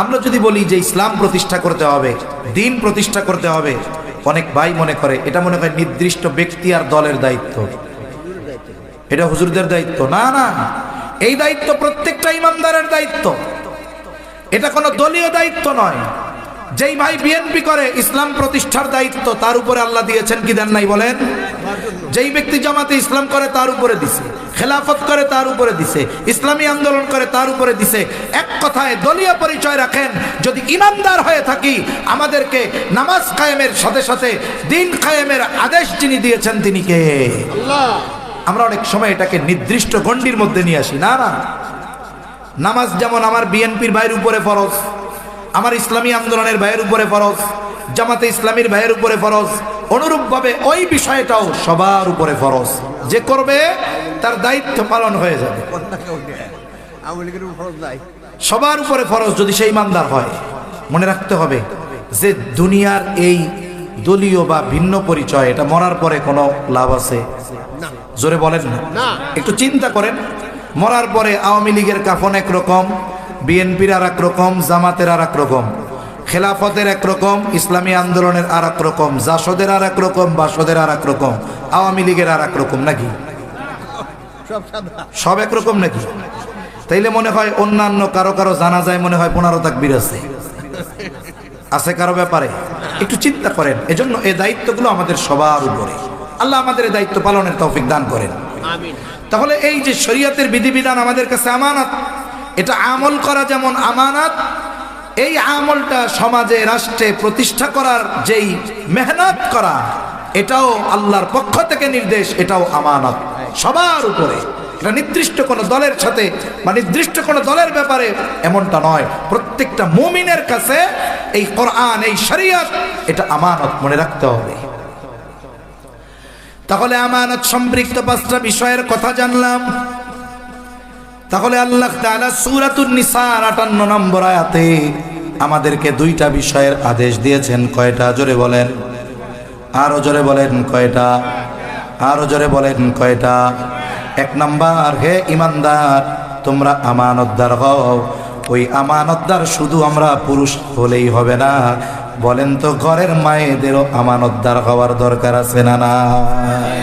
আমরা যদি বলি যে ইসলাম প্রতিষ্ঠা করতে হবে, দিন প্রতিষ্ঠা করতে হবে, অনেক ভাই মনে করে এটা মনে হয় নির্দিষ্ট ব্যক্তি আর দলের দায়িত্ব, এটা হুজুরদের দায়িত্ব। না না, এই দায়িত্ব প্রত্যেকটা ইমানদারের দায়িত্ব। এটা কোনো দলীয় দায়িত্ব নয়। যেই ভাই বিএনপি করে, ইসলাম প্রতিষ্ঠার দায়িত্ব তার উপরে আল্লাহ দিয়েছেন কি দেন নাই বলেন? যেই ব্যক্তি জামাতে ইসলাম করে তার উপরে দিছে, খেলাফত করে তার উপরে দিছে, ইসলামী আন্দোলন করে তার উপরে দিছে। এক কথায় দলীয় পরিচয় রাখেন। যদি ইমানদার হয়ে থাকি, আমাদেরকে নামাজ কায়েমের সাথে সাথে দিন কায়েমের আদেশ যিনি দিয়েছেন তিনি কে? আল্লাহ। আমরা অনেক সময় এটাকে নির্দিষ্ট গণ্ডির মধ্যে নিয়ে আসি। না না, নামাজ যেমন আমার বিএনপির ভাইয়ের উপরে ফরজ, আমার ইসলামী আন্দোলনের ভাইয়ের উপরে ফরজ, জামাতে ইসলামীর ভাইয়ের উপরে ফরজ, অনুরূপভাবে ওই বিষয়টাও সবার উপরে ফরজ। যে করবে তার দায়িত্ব পালন হয়ে যাবে। সবার উপরে ফরজ যদি সেই ইমানদার হয়। মনে রাখতে হবে যে দুনিয়ার এই দলীয় বা ভিন্ন পরিচয়, এটা মরার পরে কোনো লাভ আছে? জোরে বলেন না। একটু চিন্তা করেন, মরার পরে আওয়ামী লীগের কাফন একরকম, বিএনপির আর এক রকম, জামাতের আর এক রকম, খেলাফতের এক রকম, ইসলামী আন্দোলনের আর এক রকম, জাসদের আর এক রকম, বাসদের আর এক রকম, আওয়ামী লীগের আর এক রকম, নাকি সব একরকম নাকি? তাইলে মনে হয় অন্যান্য কারো কারো জানা যায় মনে হয় 15 তাকবীর আছে, আছে কারো ব্যাপারে? একটু চিন্তা করেন। এজন্য এই দায়িত্বগুলো আমাদের সবার উপরে। আল্লাহ আমাদের এই দায়িত্ব পালনের তৌফিক দান করেন। আমিন। তাহলে এই যে শরীয়তের বিধিবিধান আমাদের কাছে আমানত, এটা আমল করা যেমন আমানত, এই আমলটা সমাজে রাষ্ট্রে প্রতিষ্ঠা করার যেই মেহনত করা, এটাও আল্লাহর পক্ষ থেকে নির্দেশ, এটাও আমানত সবার উপরে। এটা নির্দিষ্ট কোনো দলের সাথে বা নির্দিষ্ট কোনো দলের ব্যাপারে এমনটা নয়। প্রত্যেকটা মুমিনের কাছে এই কোরআন, এই শরীয়ত, এটা আমানত, মনে রাখতে হবে। তাহলে আমানত সম্পৃক্ত 5টা বিষয়ের কথা জানলাম। তাহলে আল্লাহ তাআলা সূরাতুন নিসার 58 নম্বর আয়াতে আমাদেরকে 2টা বিষয়ের আদেশ দিয়েছেন। কয়টা? জোরে বলেন, আরো জোরে বলেন কয়টা? আরো জোরে বলেন কয়টা? 1 নাম্বার, হে ইমানদার, তোমরা আমানতদার হও। ওই আমানতদার শুধু আমরা পুরুষ হলেই হবে না, বলেন তো ঘরের মায়েদেরও আমানতদার হওয়ার দরকার আছে না নাই?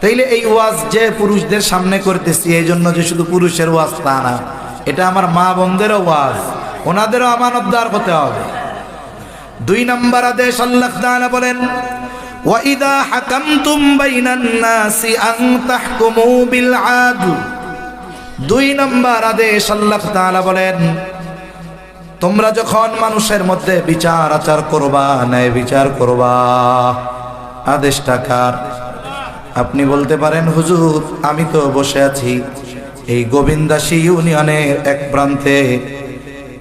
তাইলে এই ওয়াজ যে পুরুষদের সামনে করতেছি, এই জন্য যে শুধু পুরুষের ওয়াজ তা না, এটা আমার মা বোনদেরও ওয়াজ, ওনাদেরও আমানতদার হতে হবে। 2 নম্বর আদেশ আল্লাহ তাআলা বলেন, ওয়াইদা হাকামতুম বাইনান নাসি আন তাহকুমু বিল আদল। 2 নম্বর আদেশ আল্লাহ তাআলা বলেন, তোমরা যখন মানুষের মধ্যে বিচার আচার করবা, ন্যায় বিচার করবা। আদেশটা কার? আপনি বলতে পারেন, হুজুর আমি তো বসে আছি এই গোবিন্দাসী ইউনিয়নের এক প্রান্তে,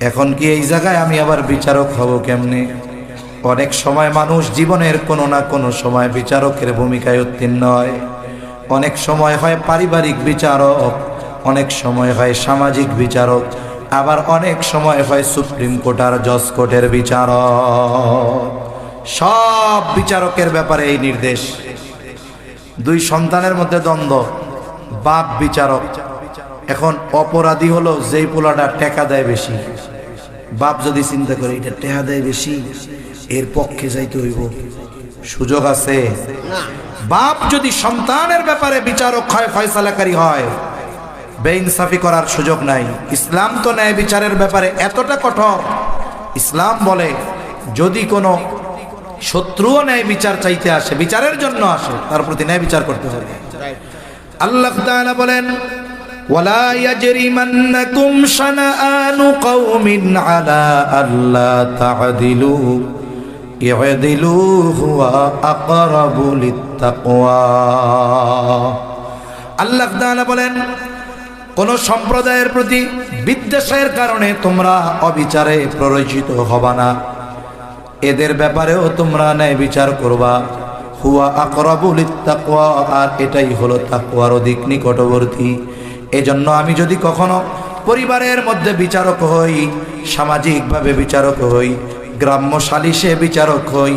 এখন কি এই জায়গায় আমি আবার বিচারক হব কেমনে? অনেক সময় মানুষ জীবনের কোনো না কোনো সময় বিচারকের ভূমিকায় উত্তীর্ণ হয়। অনেক সময় হয় পারিবারিক বিচারক, অনেক সময় হয় সামাজিক বিচারক, আবার অনেক সময় হয় সুপ্রিম কোর্ট আর জজ কোর্টের বিচারক। সব বিচারকের ব্যাপারে এই নির্দেশ। দুই সন্তানের মধ্যে দ্বন্দ্ব, বাপ বিচারক। এখন অপরাধী হলো যেই পোলাটা টাকা দেয় বেশি। বাপ যদি চিন্তা করে এটা টাকা দেয় বেশি, এর পক্ষে যাইতে হইব, সুযোগ আছে? বাপ যদি সন্তানের ব্যাপারে বিচারক হয়, ফয়সালাকারী হয়, বেইনসাফি করার সুযোগ নাই। ইসলাম তো ন্যায় বিচারের ব্যাপারে এতটা কঠোর, ইসলাম বলে যদি কোনো শত্রুও ন্যায় বিচার চাইতে আসে, বিচারের জন্য আসে, তার প্রতি ন্যায় বিচার করতে হবে। আল্লাহ তাআলা বলেন, ওয়ালা ইয়াজরিমান্নাকুম শানাআনু কওমিন আলা আল্লা তা'দিলু ই'দিলু হুয়া আকরাবু লিত্তাকওয়া। আল্লাহ তাআলা বলেন, কোন সম্প্রদায়ের প্রতি বিদ্বেষের কারণে তোমরা অবিচারে প্ররোচিত হবা না, এদের ব্যাপারেও তোমরা ন্যায় বিচার করবা। হুয়া আকরাবু লিত্তাকওয়া, আর এটাই হলো তাকওয়ার অধিক নিকটবর্তী। এজন্য আমি যদি কখনো পরিবারের মধ্যে বিচারক হই, সামাজিকভাবে বিচারক হই, গ্রাম্য সালিশে বিচারক হই,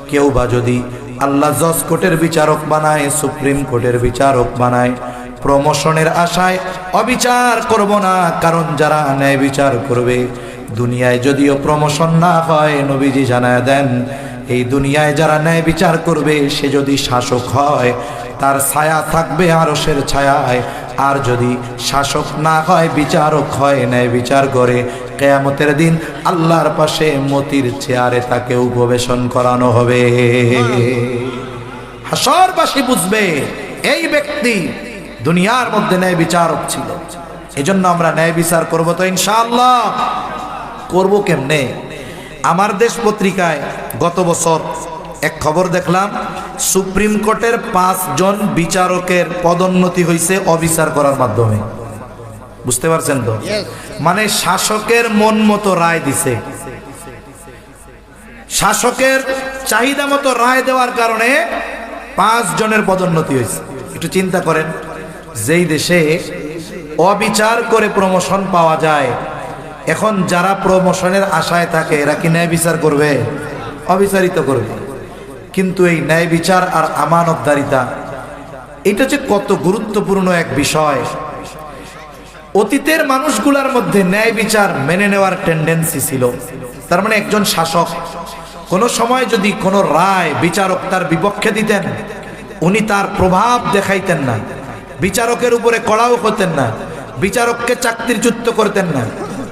কেউ বা যদি আল্লাহ জজ কোর্টের বিচারক বানায়, সুপ্রিম কোর্টের বিচারক বানায়, প্রমোশনের আশায় অবিচার করব না। কারণ যারা ন্যায় বিচার করবে, দুনিয়ায় যদিও প্রমোশন না হয়, নবীজি জানায় দেন এই দুনিয়ায় যারা ন্যায় বিচার করবে, সে যদি শাসক হয় তার ছায়া থাকবে আরশের ছায়ায়। আর যদি শাসক না হয়, বিচারক হয়, ন্যায় বিচার করে, কিয়ামতের দিন আল্লাহর পাশে মতির চেয়ারে তাকে উপবেশন করানো হবে। হাসরবাসী বুঝবে এই ব্যক্তি দুনিয়ার মধ্যে ন্যায় বিচারক ছিল। এজন্য আমরা ন্যায় বিচার করব তো ইনশাআল্লাহ। করব কেমনে? আমার দেশ পত্রিকায় গত বছর এক খবর দেখলাম, সুপ্রিম কোর্টের 5 জন বিচারকের পদোন্নতি হয়েছে অবিচার করার মাধ্যমে। বুঝতে পারছেন তো? মানে শাসকের মন মতো রায় দিছে, শাসকের চাহিদা মতো রায় দেওয়ার কারণে 5 জনের পদোন্নতি হয়েছে। একটু চিন্তা করেন, যেই দেশে অবিচার করে প্রমোশন পাওয়া যায়, এখন যারা প্রমোশনের আশায় থাকে এরা কি ন্যায় বিচার করবে? অবিচারিত করবে। কিন্তু এই ন্যায় বিচার আর আমানতদারিতা, এটা হচ্ছে কত গুরুত্বপূর্ণ এক বিষয়। অতীতের মানুষগুলোর মধ্যে ন্যায় বিচার মেনে নেওয়ার টেন্ডেন্সি ছিল। তার মানে একজন শাসক কোনো সময় যদি কোনো রায় বিচারক তার বিপক্ষে দিতেন, উনি তার প্রভাব দেখাইতেন না, বিচারকের উপরে কড়াও হতেন না, বিচারককে চাকরিচ্যুত করতেন না।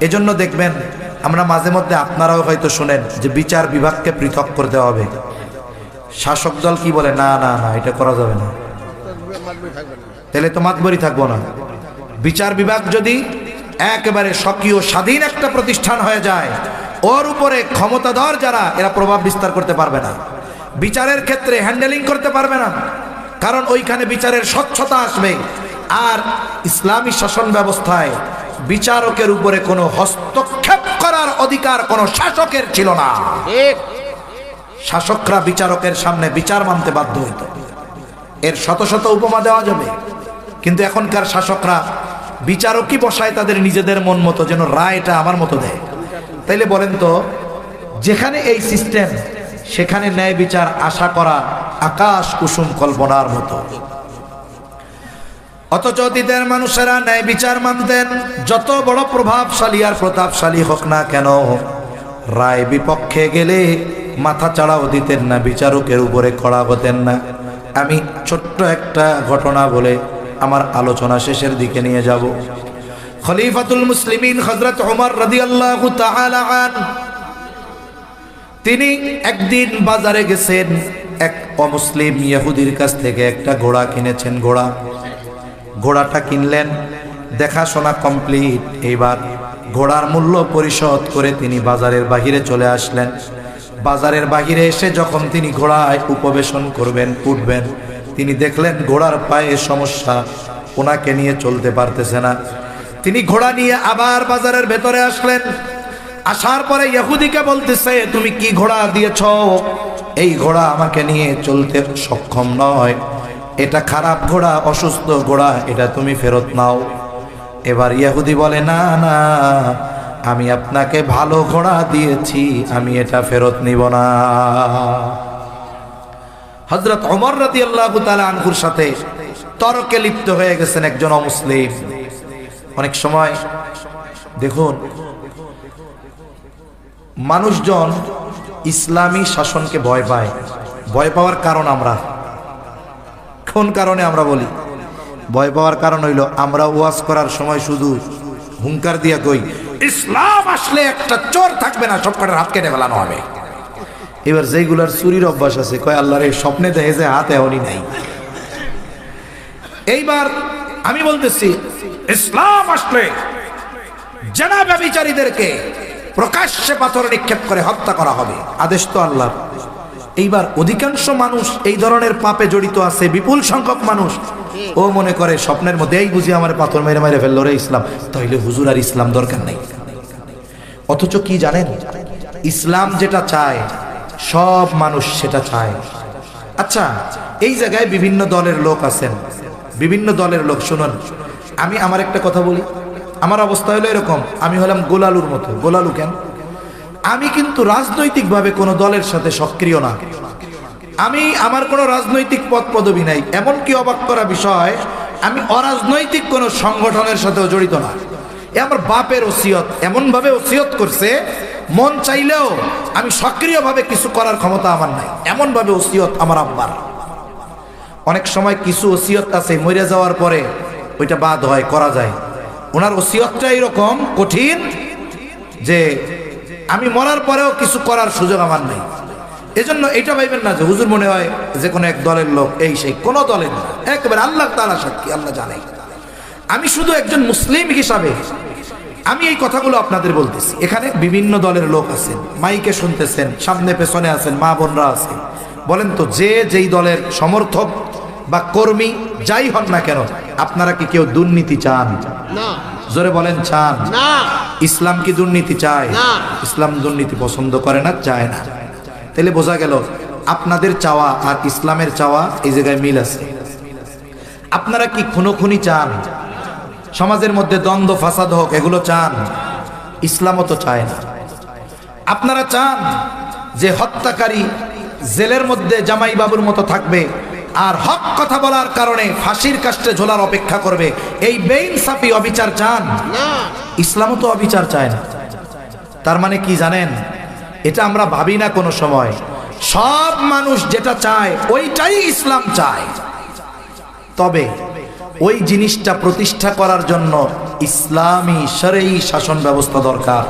এজন্য দেখবেন আমরা মাঝে মধ্যে, আপনারাও হয়তো শুনেন যে বিচার বিভাগকে পৃথক করতে হবে। শাসক দল কি বলে, না না না, এটা করা যাবে না, তাহলে তো মাতবরি থাকবো না। বিচার বিভাগ যদি একেবারে স্বকীয় স্বাধীন একটা প্রতিষ্ঠান হয়ে যায়, ওর উপরে ক্ষমতাধর যারা, এরা প্রভাব বিস্তার করতে পারবে না, বিচারের ক্ষেত্রে হ্যান্ডেলিং করতে পারবে না। কারণ ওইখানে বিচারের স্বচ্ছতা আসবে। আর ইসলামী শাসন ব্যবস্থায় বিচারকের উপরে কোনো হস্তক্ষেপ করার অধিকার কোনো শাসকের ছিল না। শাসকরা বিচারকের সামনে বিচার মানতে বাধ্য হইত। এর শত শত উপমা দেওয়া যাবে, কিন্তু এখনকার শাসকরা বিচারকই বসায় তাদের নিজেদের মন মতো, যেন রায়টা আমার মতো দেয়। তাইলে বলেন তো, যেখানে এই সিস্টেম, সেখানে ন্যায় বিচার আশা করা আকাশ কুসুম কল্পনার মতো। অথচ অতীতের মানুষেরা ন্যায় বিচার মানতেন। যত বড় প্রভাবশালী আর প্রতাপশালী হোক না কেন, রায় বিপক্ষে গেলে মাথা চাড়াও দিতেন না, বিচারকের উপরে কড়া হতেন না। আমি ছোট্ট একটা ঘটনা বলে আমার আলোচনা শেষের দিকে নিয়ে যাব। খলিফাতুল মুসলিমিন হযরত ওমর রাদিয়াল্লাহু তাআলা আনহু, তিনি একদিন বাজারে গেছেন, এক অমুসলিম ইহুদির কাছ থেকে একটা ঘোড়া কিনেছেন। ঘোড়াটা কিনলেন, দেখাশোনা কমপ্লিট। এইবার ঘোড়ার মূল্য পরিশোধ করে তিনি বাজারের বাহিরে চলে আসলেন। বাজারের বাহিরে এসে যখন তিনি ঘোড়ায় উপবেশন করবেন, উঠবেন, তিনি দেখলেন ঘোড়ার পায়ে সমস্যা, ওনাকে নিয়ে চলতে পারতেছে না। তিনি ঘোড়া নিয়ে আবার বাজারের ভেতরে আসলেন। আসার পরে ইহুদিকে বলতেছে, তুমি কি ঘোড়া দিয়েছ? এই ঘোড়া আমাকে নিয়ে চলতে সক্ষম নয়, এটা খারাপ ঘোড়া, অসুস্থ ঘোড়া, এটা তুমি ফেরত নাও। এবার ইহুদি বলে, না না, আমি আপনাকে ভালো ঘোড়া দিয়েছি, আমি এটা ফেরত নিব না। হযরত ওমর রাদিয়াল্লাহু তাআলা আনহুর সাথে তর্কে লিপ্ত হয়ে গেছেন একজন অমুসলিম। অনেক সময় দেখুন, মানুষজন ইসলামী শাসনকে ভয় পায়। ভয় পাওয়ার কারণ আমরা কোন কারণে আমরা বলি? ভয় পাওয়ার কারণ হইল, আমরা ওয়াজ করার সময় শুধু হুঙ্কার দিয়া কই, ইসলাম আসলে একটা চোর থাকবে না, সব কটার হাত কেটে ফেলানো হবে। এবার যেগুলার চুরির অভ্যাস আছে, কয় আল্লাহর এই স্বপ্নে দেখে যে হাত এমনই নাই। এইবার আমি বলতেছি, ইসলাম আসলে জেনা ব্যভিচারীদেরকে প্রকাশ্যে পাথর নিক্ষেপ করে হত্যা করা হবে, আদেশ তো আল্লাহর। এইবার অধিকাংশ মানুষ এই ধরনের পাপে জড়িত আছে, বিপুল সংখ্যক মানুষ। ও মনে করে স্বপ্নের মধ্যে এই বুঝি আমার পাথর মেরে মেরে ফেললো রে ইসলাম, তাইলে হুজুর আর ইসলাম দরকার নেই। অথচ কি জানেন, ইসলাম যেটা চায় সব মানুষ সেটা চায়। আচ্ছা, এই জায়গায় বিভিন্ন দলের লোক আছেন, বিভিন্ন দলের লোক। শুনুন, আমি আমার একটা কথা বলি, আমার অবস্থা হলো এরকম, আমি হলাম গোলালুর মতো। গোলালু কেন? আমি কিন্তু রাজনৈতিকভাবে কোনো দলের সাথে সক্রিয় না, আমার কোনো রাজনৈতিক পদ পদবি নাই। এমনকি অবাক করা বিষয়, আমি অরাজনৈতিক কোনো সংগঠনের সাথেও জড়িত না। এ আমার বাপের ওসিয়ত, এমনভাবে ওসিয়ত করছে, মন চাইলেও আমি সক্রিয়ভাবে কিছু করার ক্ষমতা আমার নাই, এমনভাবে ওসিয়ত আমার আব্বার। অনেক সময় কিছু ওসিয়ত আছে মরে যাওয়ার পরে ওইটা বাদ হয়, করা যায়। ওনার ওসিয়তটা এরকম কঠিন যে আমি মরার পরেও কিছু করার সুযোগ আমার নেই। এজন্য এটা ভাইবেন না যে হুজুর মনে হয় যে কোনো এক দলের লোক, এই সেই কোনো দলের না, একেবারে আল্লাহ তাআলা সাক্ষী, আল্লাহ জানে। আমি শুধু একজন মুসলিম হিসাবে আমি এই কথাগুলো আপনাদের বলতেছি। এখানে বিভিন্ন দলের লোক আছেন, মাইকে শুনতেছেন, সামনে পেছনে আছেন, মা বোনরা আছেন। বলেন তো, যে যেই দলের সমর্থক বা কর্মী যাই হন না কেন, আপনারা কি কেউ দুর্নীতি চান? না। জোরে বলেন, চান? না। ইসলাম কি দুর্নীতি চায়? না। ইসলাম দুর্নীতি পছন্দ করে না, চায় না। তাহলে বোঝা গেল আপনাদের চাওয়া আর ইসলামের চাওয়া এই জায়গায় মিল আছে। আপনারা কি খুনোখুনি চান? সমাজের মধ্যে দ্বন্দ্ব ফাসাদ হোক, এগুলো চান? ইসলামও তো চায় না। আপনারা চান যে হত্যাকারী জেলের মধ্যে জামাই বাবুর মতো থাকবে আর হক কথা বলার কারণে ফাঁসির কাস্টে ঝোলার অপেক্ষা করবে, এই বেইনসাফি অবিচার চান? না। ইসলামও তো অবিচার চায় না। তার মানে কি জানেন, এটা আমরা ভাবি না কোনো সময়। সব মানুষ যেটা চায় ওইটাই ইসলাম চায়। তবে ওই জিনিসটা প্রতিষ্ঠা করার জন্য ইসলামী শরঈ শাসন ব্যবস্থা দরকার।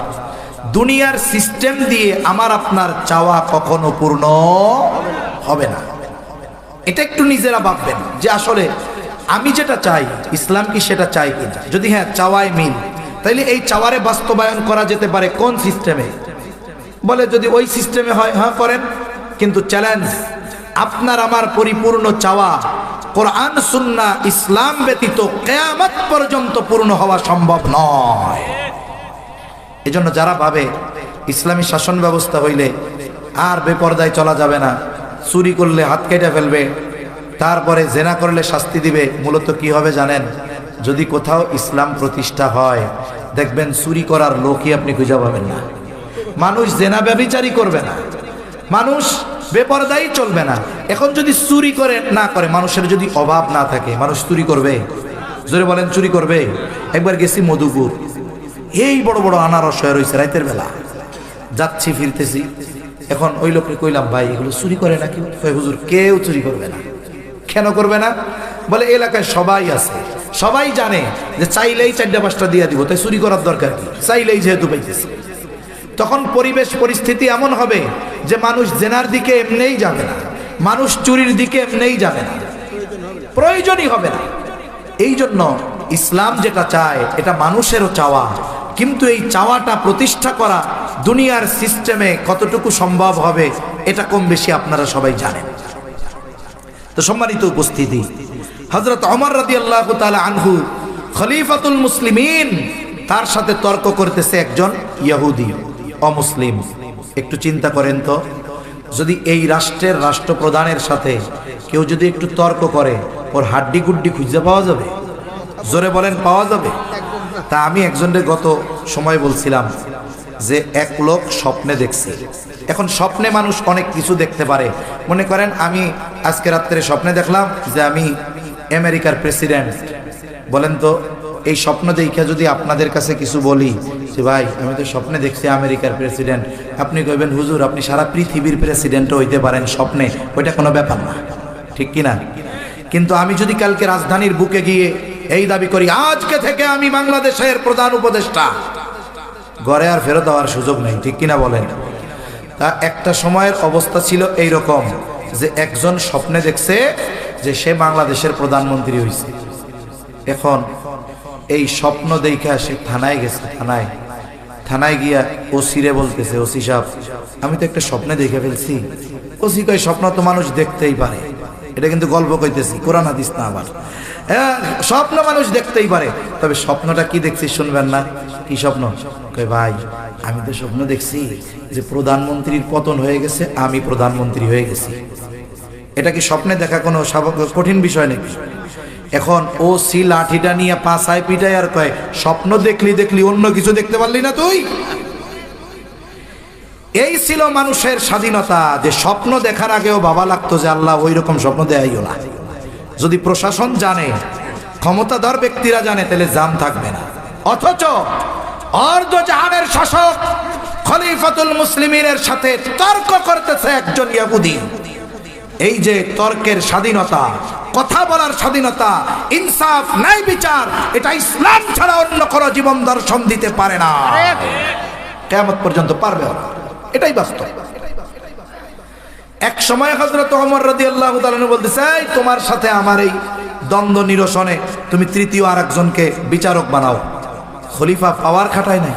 দুনিয়ার সিস্টেম দিয়ে আমার আপনার চাওয়া কখনো পূর্ণ হবে না। এটা একটু নিজেরা ভাববেন যে আসলে আমি যেটা চাই ইসলাম কি সেটা চাই কিনা। যদি হ্যাঁ চাওয়ায় মিল, তাইলে এই চাওয়ারে বাস্তবায়ন করা যেতে পারে কোন সিস্টেমে? বলে যদি ওই সিস্টেমে হয়, হ্যাঁ করেন, কিন্তু চ্যালেঞ্জ, আপনার আমার পরিপূর্ণ চাওয়া কোরআন সুন্নাহ ইসলাম ব্যতীত কিয়ামত পর্যন্ত পূর্ণ হওয়া সম্ভব নয়। এজন্য যারা ভাবে ইসলামী শাসন ব্যবস্থা হইলে আর বেপরদায় চলা যাবে না, চুরি করলে হাত কেটে ফেলবে, তারপরে জেনা করলে শাস্তি দিবে, মূলত কি হবে জানেন? যদি কোথাও ইসলাম প্রতিষ্ঠা হয়, দেখবেন চুরি করার লোকই আপনি খুঁজে পাবেন না। মানুষ জেনা ব্যভিচারী করবে না, মানুষ বেপরদাই চলবে না। এখন যদি চুরি করে না করে, মানুষের যদি অভাব না থাকে, মানুষ চুরি করবে? জোরে বলেন, চুরি করবে? একবার গেছি মধুপুর, এই বড় বড় আনারস হয়ে রয়েছে, রাতের বেলা যাচ্ছি ফিরতেছি। এখন ওই লোককে কইলাম, ভাই এগুলো চুরি করে নাকি? হুজুর কেউ চুরি করবে না। কেন করবে না? বলে এলাকায় সবাই আছে, সবাই জানে যে চাইলেই 4-5টা দিয়ে দিব, তাই চুরি করার দরকার কি, চাইলেই যেহেতু পাইতেছি। তখন পরিবেশ পরিস্থিতি এমন হবে যে মানুষ জেনার দিকে এমনিই যাবে না, মানুষ চুরির দিকে এমনিই যাবে না, প্রয়োজনই হবে না। এই জন্য ইসলাম যেটা চায় এটা মানুষেরও চাওয়া, কিন্তু এই চাওয়াটা প্রতিষ্ঠা করা দুনিয়ার সিস্টেমে কতটুকু সম্ভব হবে এটা কম বেশি আপনারা সবাই জানেন। তো সম্মানিত উপস্থিতি, হযরত ওমর রাদিয়াল্লাহু তাআলা আনহু খলিফাতুল মুসলিমিন, তার সাথে তর্ক করতেছে একজন ইহুদি। অমুসলিম। একটু চিন্তা করেন তো, যদি এই রাষ্ট্রের রাষ্ট্রপ্রধানের সাথে কেউ যদি একটু তর্ক করে, ওর হাড্ডি গুড্ডি খুঁজে পাওয়া যাবে? জোরে বলেন, পাওয়া যাবে? তা আমি একজনের গত সময় বলছিলাম যে এক লোক স্বপ্নে দেখছে। এখন স্বপ্নে মানুষ অনেক কিছু দেখতে পারে। মনে করেন আমি আজকে রাত্রে স্বপ্নে দেখলাম যে আমি আমেরিকার প্রেসিডেন্ট। বলেন তো, এই স্বপ্ন দেখে যদি আপনাদের কাছে কিছু বলি যে ভাই আমি তো স্বপ্নে দেখছি আমেরিকার প্রেসিডেন্ট, আপনি কইবেন হুজুর আপনি সারা পৃথিবীর প্রেসিডেন্টও হইতে পারেন স্বপ্নে, ওইটা কোনো ব্যাপার না, ঠিক কিনা? কিন্তু আমি যদি কালকে রাজধানীর বুকে গিয়ে এই দাবি করি আজকে থেকে আমি বাংলাদেশের প্রধান উপদেষ্টা, ঘরে আর ফেরত দেওয়ার সুযোগ নেই, ঠিক কিনা বলেন? তা একটা সময়ের অবস্থা ছিল এই রকম যে একজন স্বপ্নে দেখছে যে সে বাংলাদেশের প্রধানমন্ত্রী হয়েছে। এখন এই স্বপ্ন দেখে সে থানায় গেছে। থানায় গিয়া ওসিরে বলতেছে, ওসি সাহেব আমি তো একটা স্বপ্নে দেখে ফেলছি। ওসি কয় স্বপ্ন তো মানুষ দেখতেই পারে, এটা কিন্তু গল্প কইতেছি, কোরআন হাদিস না। আবার হ্যাঁ, স্বপ্ন মানুষ দেখতেই পারে, তবে স্বপ্নটা কি দেখছি শুনবেন না? কি স্বপ্ন? কয় ভাই আমি তো স্বপ্ন দেখছি যে প্রধানমন্ত্রীর পতন হয়ে গেছে, আমি প্রধানমন্ত্রী হয়ে গেছি। এটা কি স্বপ্নে দেখা কোনো কঠিন বিষয় নাকি? এখন ও সি লাঠিটা নিয়ে পাছায় পিটায় আর কয় স্বপ্ন দেখলি অন্য কিছু দেখতে পারলি না তুই? এই ছিল মানুষের স্বাধীনতা, যে স্বপ্ন দেখার আগেও ভাবা লাগতো যে আল্লাহ ওই রকম স্বপ্ন দেয়াইও না। যদি প্রশাসন জানে, ক্ষমতাধর ব্যক্তিরা জানে, তাহলে জাম থাকবে না। অথচ অর্ধ জাহানের শাসক খলিফাতুল মুসলিমিনের সাথে তর্ক করতেছে একজন ইহুদি। এই যে তর্কের স্বাধীনতা, কথা বলার স্বাধীনতা, ইনসাফ, ন্যায় বিচার, এটা ইসলাম ছাড়া অন্য কোনো জীবন দর্শন দিতে পারে না, কিয়ামত পর্যন্ত পারবে না। এটাই বাস্তব। এক সময় হযরত ওমর রাদিয়াল্লাহু তাআলা বলতেছে, তোমার সাথে আমার এই দ্বন্দ্ব নিরসনে তুমি তৃতীয় আরেকজনকে বিচারক বানাও। খলিফা পাওয়ার খাটায় নাই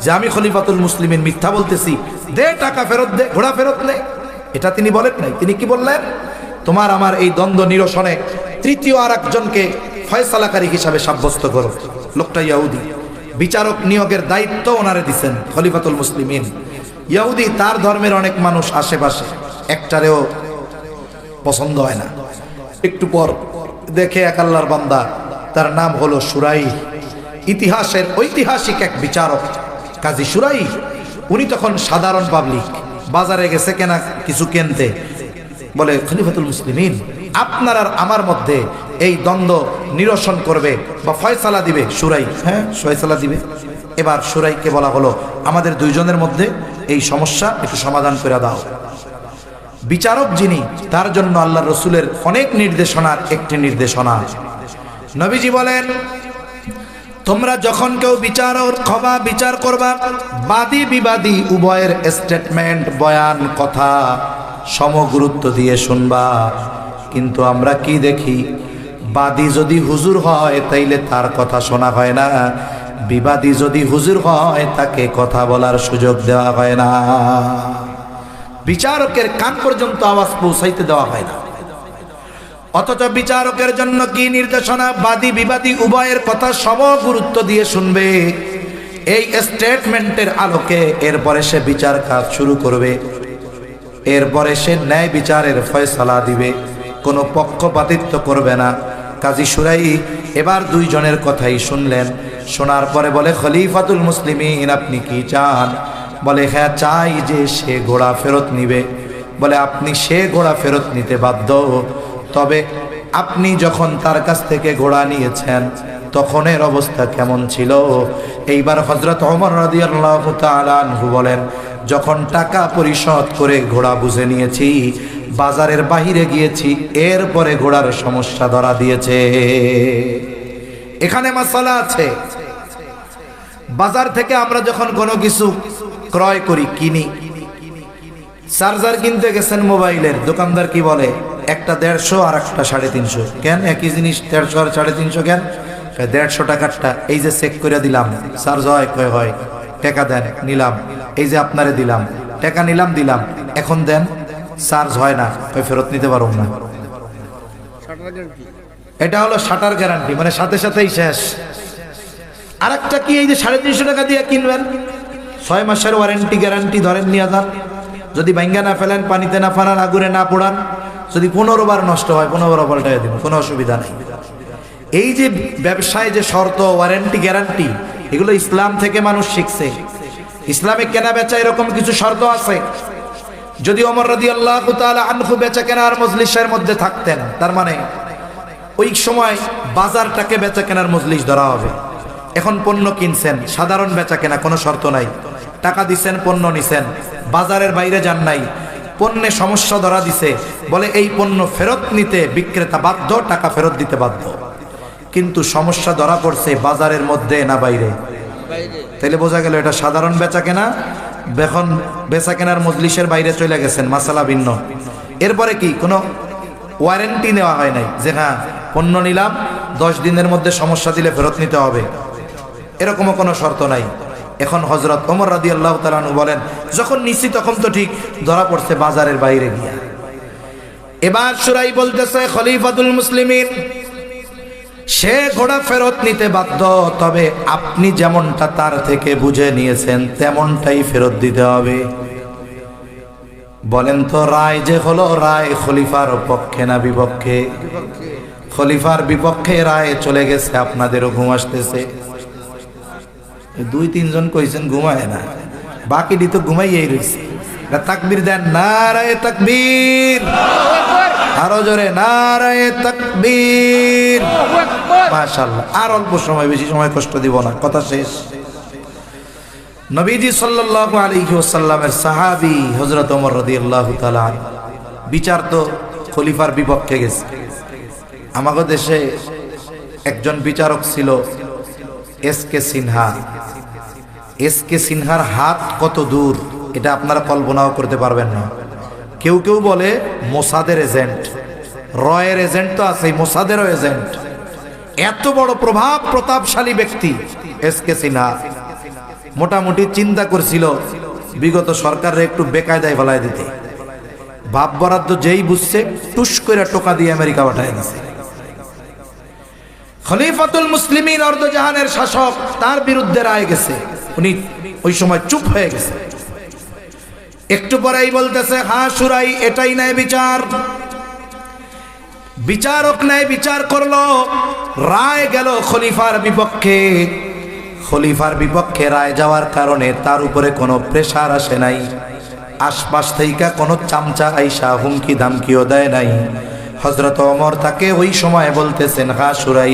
যে আমি খলিফাতুল মুসলিমিন, মিথ্যা বলতেছি, দে টাকা ফেরত দে, ঘোড়া ফেরত নে, এটা তিনি বলেন নাই। তিনি কি বললেন? তোমার আমার এই দ্বন্দ্ব নিরসনে তৃতীয় আরেকজনকে ফয়সালাকারী হিসাবে সাব্যস্ত করো। লোকটা ইহুদি, বিচারক নিয়োগের দায়িত্ব ওনারে দিচ্ছেন খলিফাতুল মুসলিমিন। ইহুদি, তার ধর্মের অনেক মানুষ আশেপাশে, একটারেও পছন্দ হয় না। একটু পর দেখে এক আল্লাহর বান্দা, তার নাম হলো শুরাই, ইতিহাসের ঐতিহাসিক এক বিচারক কাজী শুরাই। উনি তখন সাধারণ পাবলিক, বাজারে গেছে কেনা কিছু কিনতে, বলে খলিফাতুল মুসলিমিন আপনার আর আমার মধ্যে এই দ্বন্দ্ব নিরসন করবে বা ফয়সালা দিবে শুরাই। হ্যাঁ, ফয়সালা দিবে। এবার শুরাইকে বলা হলো আমাদের দুইজনের মধ্যে এই সমস্যা একটু সমাধান করে দাও। বিচারক যিনি, তার জন্য আল্লাহর রাসূলের অনেক নির্দেশনার একটি নির্দেশনা। নবীজি বলেন, তোমরা যখন কেউ বিচার করবা, বাদী বিবাদী উভয়ের স্টেটমেন্ট, বয়ান, কথা সমগুরুত্ব দিয়ে শুনবা। কিন্তু আমরা কি দেখি, বাদী যদি হুজুর হয় তাইলে তার কথা শোনা হয় না, বিবাদী যদি হুজুর হয় তাকে কথা বলার সুযোগ দেওয়া হয় না, বিচারকের কান পর্যন্ত আওয়াজ পৌঁছাইতে দেওয়া হয় না। অথচ বিচারকের জন্য কি নির্দেশনা? বাদী বিবাদী উভয়ের কথা সমগুরুত্ব দিয়ে শুনবে। এই স্টেটমেন্টের আলোকে এরপরে সে বিচার কাজ শুরু করবে, এরপরে সে ন্যায় বিচারের ফয়সালা দিবে, কোনো পক্ষপাতিত্ব করবে না। কাজী শুরাই এবার দুইজনের কথাই শুনলেন। শোনার পরে বলে, খলিফাতুল মুসলিমিন আপনি কি চান? বলে, হ্যাঁ চাই যে সে ঘোড়া ফেরত নিবে। বলে, আপনি সে ঘোড়া ফেরত নিতে বাধ্য, তবে আপনি যখন তার কাছ থেকে ঘোড়া নিয়েছেন তখনের অবস্থা কেমন ছিল? এইবার হযরত ওমর রাদিয়াল্লাহু তাআলা আনহু বলেন, যখন টাকা পরিশোধ করে ঘোড়া বুঝে নিয়েছি, বাজারের বাহিরে গিয়েছি, এরপরে ঘোড়ার সমস্যা ধরা দিয়েছে। এখানে মাসালা আছে। বাজার থেকে আমরা যখন কোনো কিছু ক্রয় করি, কিনি, চার্জার কিনতে গেছেন মোবাইলের, দোকানদার কি বলে? একটা 150 আর একটা 350। কেন একই জিনিস 150 আর 350 কেন? 150 টাকারটা এই যে চেক করে দিলাম, চার্জ হয়? কয় হয়। টাকা দেন, নিলাম। এই যে আপনারে দিলাম, টাকা নিলাম, দিলাম, এখন দেন, চার্জ হয় না, কয় ফেরত নিতে পারব না। এটা হলো শাটার গ্যারান্টি, মানে সাথে সাথেই শেষ। আর একটা কি, এই যে 350 টাকা দিয়ে কিনবেন, 6 মাসের ওয়ারেন্টি গ্যারান্টি ধরেন নিয়ে যান, যদি ভাঙ্গা না ফেলেন, পানিতে না ফানান, আগুনে না পোড়ান, যদি 15 বার নষ্ট হয় 15 বার পাল্টাই দিব, কোনো অসুবিধা নেই। এই যে ব্যবসায় যে শর্ত, ওয়ারেন্টি গ্যারান্টি, এগুলো ইসলাম থেকে মানুষ শিখছে। ইসলামে কেনা বেচা এরকম কিছু শর্ত আছে। যদি ওমর রাদিয়াল্লাহু তাআলা আনহু বেচা কেনার মজলিসের মধ্যে থাকতেন, তার মানে ওই সময় বাজারটাকে বেচা কেনার মজলিস ধরা হবে। এখন পণ্য কিনছেন, সাধারণ বেচা কেনা, কোনো শর্ত নাই, টাকা দিচ্ছেন, পণ্য নিছেন, বাজারের বাইরে যান নাই, পণ্যে সমস্যা ধরা দিছে, বলে এই পণ্য ফেরত নিতে বিক্রেতা বাধ্য, টাকা ফেরত দিতে বাধ্য। কিন্তু সমস্যা ধরা পড়ছে বাজারের মধ্যে না বাইরে, তাইলে বোঝা গেল এটা সাধারণ বেচা কেনা। এখন বেচা কেনার মজলিসের বাইরে চলে গেছেন, মাসালা ভিন্ন। এরপরে কি কোনো ওয়ারেন্টি নেওয়া হয় নাই যে হ্যাঁ পণ্য নিলাম 10 দিনের মধ্যে সমস্যা দিলে ফেরত নিতে হবে, এরকমও কোনো শর্ত নাই। এখন হযরত ওমর রাদিয়াল্লাহু তাআলা আনহু বলেন, যখন নিছি তখন তো ঠিক, ধরা পড়ছে বাজারের বাইরে গিয়া। এবার সুরাই বলতেছে খলিফাতুল মুসলিমিন, সে ঘোড়া ফেরত নিতে বাধ্য, তবে আপনি যেমনটা তার থেকে বুঝে নিয়েছেন তেমনটাই ফেরত দিতে হবে। বলেন তো রায় যে হলো, রায় খলিফার পক্ষে না বিপক্ষে? খলিফার বিপক্ষে রায় চলে গেছে, আপনাদেরও ঘুম আসতেছে। 2-3 জন কইছেন ঘুমায় না, বাকিটি তো ঘুমাইয়েই রয়েছে। তাকবীর দেন, নারায়ে তাকবীর, আরো জোরে নারায়ে তাকবীর, মাশাআল্লাহ। আর অল্প সময়, বেশি সময় কষ্ট দিব না, কথা শেষ। নবীজি সাল্লাল্লাহু আলাইহি ওয়াসাল্লামের সাহাবী হযরত ওমর রাদিয়াল্লাহু তাআলা বিচার তো খলিফার বিপক্ষে গেছে। আমাদের দেশে একজন বিচারক ছিল এসকে সিনহা। এসকে সিনহার হাত কত দূর এটা আপনারা কল্পনাও করতে পারবেন না। কেউ কেউ বলে মোসাদের এজেন্ট, রয়ের এজেন্ট তো আছে, মোসাদেরও এজেন্ট। এত বড় প্রভাব প্রতাপশালী ব্যক্তি এসকে সিনহা। মোটামুটি চিন্তা করছিল বিগত সরকারে একটু বেকায়দায় ফেলায় দিতে। বাপ বরাদ্দ যেই বুঝছে টুস করে টোকা দিয়ে আমেরিকা পাঠায় দিছে। খলিফাতুল মুসলিমিন অর্ধজাহানের শাসক, তার বিরুদ্ধে রায় গেছে, উনি ওই সময় চুপ হয়ে গেছে। একটু পরেই বলতেছে, হ্যাঁ সুরাই, এটাই ন্যায় বিচার। বিচারক ন্যায় বিচার করলো, রায় গেল খলিফার বিপক্ষে। খলিফার বিপক্ষে রায় যাওয়ার কারণে তার উপরে কোনো প্রেসার আসে নাই, আশপাশ থেকে কোনো চামচা আইসা হুমকি ধামকিও দেয় নাই। হযরত ওমর তাকে ওই সময় বলতেছেন, হ্যাঁ সুরাই,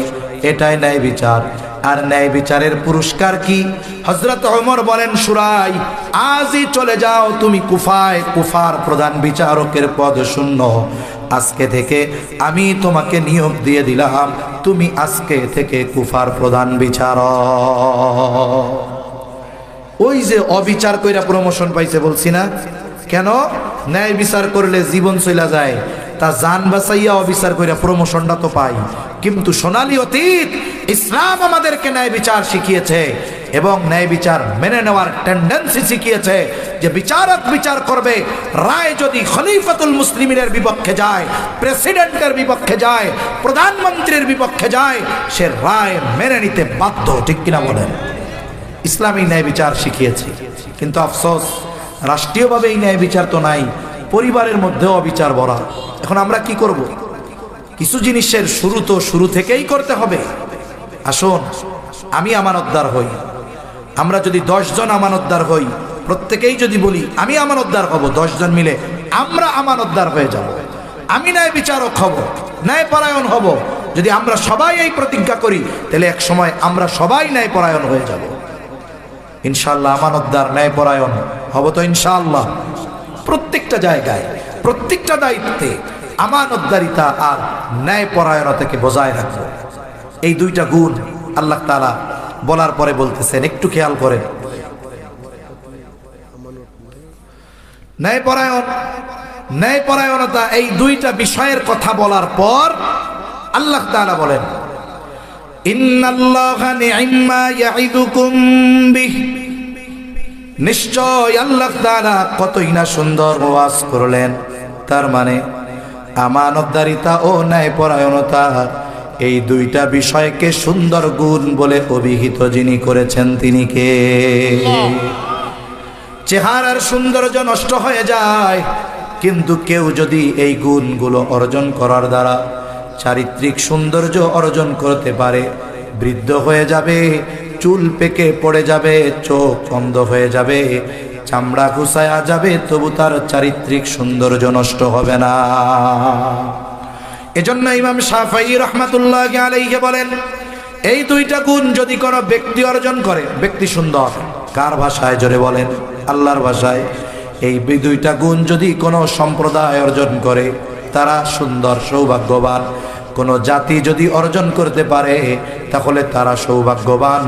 এটাই ন্যায় বিচার। আর ন্যায় বিচারের পুরস্কার কি? হযরত ওমর বলেন, সুরাই, আজই চলে যাও তুমি কুফায়, কুফার প্রধান বিচারকের পদ শূন্য। আজকে থেকে আমি তোমাকে নিয়োগ দিয়ে দিলাম, তুমি আজকে থেকে কুফার প্রধান বিচারক। ওই যে অবিচার কইরা প্রমোশন পাইছে বলছি না, কেন? ন্যায় বিচার করলে জীবন চলে যায়, তা জান বাঁচাইয়া অবিচার কইরা প্রমোশনটা তো পাই। কিন্তু সোনালী অতীত ইসলাম আমাদেরকে ন্যায় বিচার শিখিয়েছে এবং ন্যায় বিচার মেনে নেওয়ার টেন্ডেন্সি শিখিয়েছে যে বিচারক বিচার করবে, রায় যদি খলিফাতুল মুসলিমিনের বিপক্ষে যায়, প্রেসিডেন্টের বিপক্ষে যায়, প্রধানমন্ত্রীর বিপক্ষে যায়, সে রায় মেনে নিতে বাধ্য। ঠিক কিনা বলেন? ইসলামী ন্যায় বিচার শিখিয়েছে। কিন্তু আফসোস, রাষ্ট্রীয়ভাবে এই ন্যায় বিচার তো নাই, পরিবারের মধ্যেও অবিচার ভরা। এখন আমরা কি করব? কিছু জিনিসের শুরু থেকেই করতে হবে। আসুন আমি আমানতদার হই, আমরা যদি 10 জন আমানতদার হই, প্রত্যেকেই যদি বলি আমি আমানতদার হব, 10 জন মিলে আমরা আমানতদার হয়ে যাব। আমি ন্যায় বিচারক হব, ন্যায়পরায়ণ হব। যদি আমরা সবাই এই প্রতিজ্ঞা করি, তাহলে এক সময় আমরা সবাই ন্যায়পরায়ণ হয়ে যাব ইনশাআল্লাহ। আমানতদার ন্যায়পরায়ণ হব তো ইনশাআল্লাহ। প্রত্যেকটা জায়গায়, প্রত্যেকটা দায়িত্বে আমানতদারিতা আর ন্যায়পরায়ণতাকে বজায় রাখবো। এই দুইটা গুণ আল্লাহ তাআলা বলার পরে বলতেছেন, একটু খেয়াল করেন। ন্যায়পরায়ণ, ন্যায়পরায়ণতা, এই দুইটা বিষয়ের কথা বলার পর আল্লাহ তাআলা বলেন, ইন্নাল্লাহা নি'ম্মা ইয়া'iদুকুম বিহি, নিশ্চয় আল্লাহ তাআলা কতই না সুন্দর ওয়াজ করলেন। তার মানে আমানতদারিতা ও ন্যায়পরায়ণতা, এই দুইটা বিষয়কে সুন্দর গুণ বলে অভিহিত যিনি করেছেন তিনি কে? চেহারার সৌন্দর্য নষ্ট হয়ে যায়, কিন্তু কেউ যদি এই গুণগুলো অর্জন করার দ্বারা চারিত্রিক সৌন্দর্য অর্জন করতে পারে, বৃদ্ধ হয়ে যাবে, চুল পেকে পড়ে যাবে, চোখ অন্ধ হয়ে যাবে, চামড়া ঘুষায়া যাবে, তবু তার চারিত্রিক সৌন্দর্য নষ্ট হবে না। এজন্য ইমাম শাফিঈ রাহমাতুল্লাহি আলাইহি বলেন, এই দুইটা গুণ যদি কোনো ব্যক্তি অর্জন করে, ব্যক্তি সুন্দর। কার ভাষায় জোরে বলেন? আল্লাহর ভাষায়। এই দুইটা গুণ যদি কোনো সম্প্রদায় অর্জন করে, তারা সুন্দর, সৌভাগ্যবান। কোনো জাতি যদি অর্জন করতে পারে, তাহলে তারা সৌভাগ্যবান।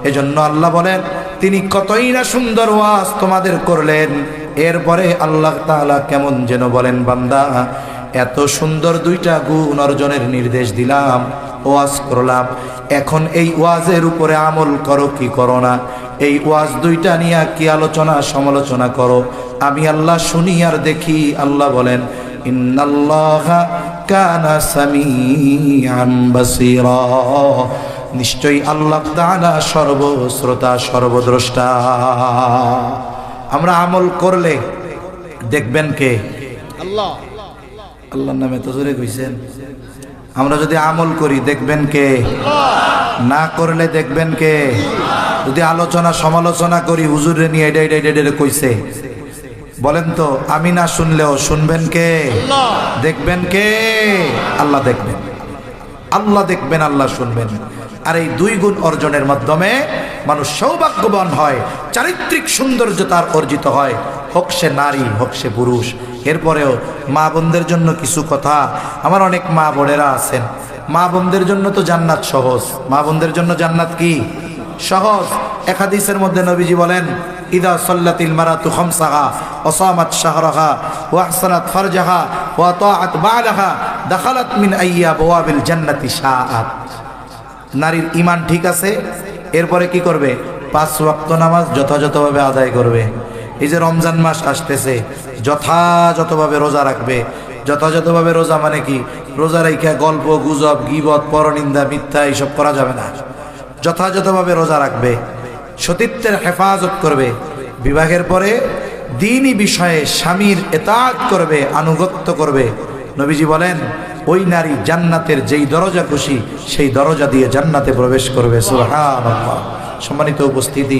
এজন্য আল্লাহ বলেন, তিনি কতই না সুন্দর ওয়াজ তোমাদের করলেন, এরপরে আল্লাহ তাআলা কেমন যেন বলেন, বান্দা এত সুন্দর দুইটা গুণ অর্জনের নির্দেশ দিলাম, ওয়াজ করলাম, এখন এই ওয়াজের উপরে আমল করো কি করো না, এই ওয়াজ দুইটা নিয়ে কি আলোচনা সমালোচনা করো, আমি আল্লাহ শুনি আর দেখি। আল্লাহ বলেন, ইন্নাল্লাহা কানা সামিআন বাসীরা, নিশ্চয়ই আল্লাহ তাআলা সর্বশ্রোতা সর্বদ্রষ্টা। আমরা আমল করলে দেখবেন কে? আল্লাহ। আল্লাহর নামে তো জোরে কইছেন। আমরা যদি আমল করি দেখবেন কে? না করলে দেখবেন কে? যদি আলোচনা সমালোচনা করি, হুজুরে নিয়ে এটা এটা এটা কইছে, বলেন তো আমি না শুনলেও শুনবেন কে? দেখবেন কে? আল্লাহ দেখবেন। আল্লাহ দেখবেন, আল্লাহ শুনবেন। আর এই দুই গুণ অর্জনের মাধ্যমে মানুষ সৌভাগ্যবান হয়, চারিত্রিক সৌন্দর্য তার অর্জিত হয়, হোক সে নারী হোক সে পুরুষ। এরপরেও মা বোনদের জন্য কিছু কথা। আমার অনেক মা বোনেরা আছেন, মা বোনদের জন্য তো জান্নাত সহজ। মা বোনদের জন্য জান্নাত কি? সহজ। এক হাদিসের মধ্যে নবীজি বলেন, ইদা সাল্লাতিল মারাতু খামসাহা ওয়া সামাত শাহরাহা ওয়া আহসানাত ফারজাহা ওয়া তাআত বা'লাহা দাখালাত মিন আইয়া আবওয়াবিল জান্নাতি শাআত। নারীর ঈমান ঠিক আছে, এরপরে কি করবে? 5 ওয়াক্ত নামাজ যথাযথভাবে আদায় করবে। এই যে রমজান মাস আসতেছে, যথাযথভাবে রোজা রাখবে। যথাযথভাবে রোজা মানে কি? রোজা রাইখা গল্প গুজব গীবত পরনিন্দা মিথ্যা এইসব করা যাবে না। যথাযথভাবে রোজা রাখবে, সতীত্বের হেফাজত করবে, বিবাহের পরে দ্বীনি বিষয়ে স্বামীর ইতাআত করবে, আনুগত্য করবে। নবীজি বলেন, ওই নারী জান্নাতের যেই দরজা খুশি সেই দরজা দিয়ে জান্নাতে প্রবেশ করবে। সুবহানাল্লাহ। সম্মানিত উপস্থিতি,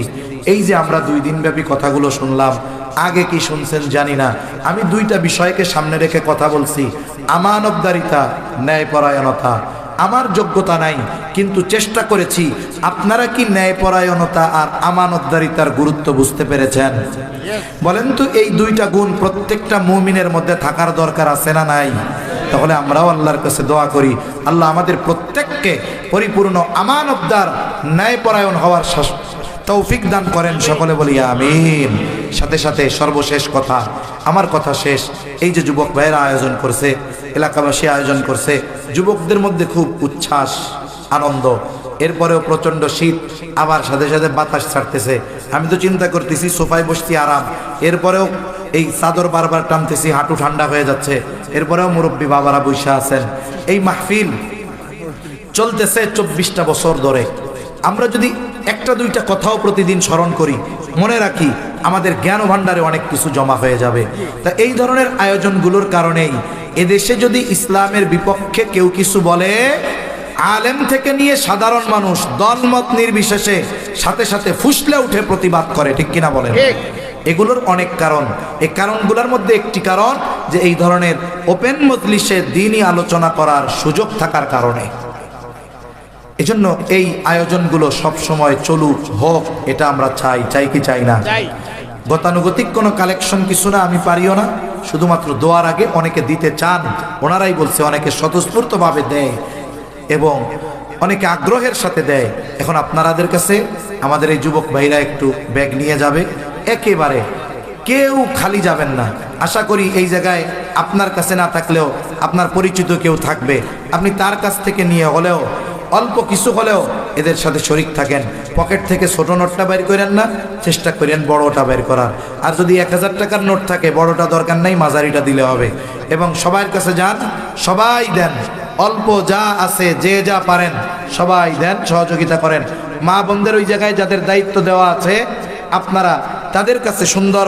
এই যে আমরা 2 দিনব্যাপী কথাগুলো শুনলাম, আগে কি শুনছেন জানি না, আমি 2টা বিষয়কে সামনে রেখে কথা বলছি। আমানতদারিতা, ন্যায়পরায়ণতা। আমার যোগ্যতা নাই, কিন্তু চেষ্টা করেছি। আপনারা কি ন্যায়পরায়ণতা আর আমানতদারিতার গুরুত্ব বুঝতে পেরেছেন? বলেন তো, এই 2টা গুণ প্রত্যেকটা মুমিনের মধ্যে থাকার দরকার আছে না নাই? তাহলে আমরাও আল্লাহর কাছে দোয়া করি, আল্লাহ আমাদের প্রত্যেককে পরিপূর্ণ আমানতদার, ন্যায়পরায়ণ হওয়ার তৌফিক দান করেন। সকলে বলি আমিন। সাথে সাথে সর্বশেষ কথা, আমার কথা শেষ। এই যে যুবক ভাইয়েরা আয়োজন করছে, এলাকাবাসী আয়োজন করছে, যুবকদের মধ্যে খুব উচ্ছ্বাস, আনন্দ। এরপরেও প্রচণ্ড শীত, আবার সাথে সাথে বাতাস ছাড়তেছে। আমি তো চিন্তা করতেছি সোফায় বসছি আরাম, এরপরেও এই চাদর বারবার টানতেছি, হাঁটু ঠান্ডা হয়ে যাচ্ছে। এরপরেও মুরব্বী বাবারা বৈশা আছেন। এই মাহফিল চলতেছে 24টা বছর ধরে। আমরা যদি 1-2টা কথাও প্রতিদিন স্মরণ করি, মনে রাখি, আমাদের জ্ঞান ভাণ্ডারে অনেক কিছু জমা হয়ে যাবে। তা এই ধরনের আয়োজনগুলোর কারণেই এদেশে যদি ইসলামের বিপক্ষে কেউ কিছু বলে, আলেম থেকে নিয়ে সাধারণ মানুষ দলমত নির্বিশেষে সাথে সাথে ফুসলে উঠে প্রতিবাদ করে। ঠিক কিনা বলেন? এগুলোর অনেক কারণ। এই কারণগুলোর মধ্যে একটি কারণ যে এই ধরনের ওপেন মজলিসে দ্বীনি আলোচনা করার সুযোগ থাকার কারণে। এজন্য এই আয়োজনগুলো সব সময় চলুক, হোক, এটা আমরা চাই কি চাই না? গতানুগতিক কোনো কালেকশন কিছু না, আমি পারিও না। শুধুমাত্র দোয়ার আগে অনেকে দিতে চান, ওনারাই বলছে, অনেকে স্বতঃস্ফূর্তভাবে দেয় এবং অনেকে আগ্রহের সাথে দেয়। এখন আপনাদের কাছে আমাদের এই যুবক ভাইরা একটু ব্যাগ নিয়ে যাবে, একেবারে কেউ খালি যাবেন না। আশা করি এই জায়গায় আপনার কাছে না থাকলেও আপনার পরিচিত কেউ থাকবে, আপনি তার কাছ থেকে নিয়ে হলেও অল্প কিছু হলেও এদের সাথে শরিক থাকেন। পকেট থেকে ছোট নোটটা বের করেন না, চেষ্টা করেন বড়টা বের করার। আর যদি 1000 টাকার নোট থাকে, বড়টা দরকার নাই, মাঝারিটা দিলে হবে। এবং সবার কাছে যান, সবাই দেন, অল্প যা আছে যে যা পারেন সবাই দেন, সহযোগিতা করেন। মা বোনদের ওই জায়গায় যাদের দায়িত্ব দেওয়া আছে, আপনারা তাদের কাছে সুন্দর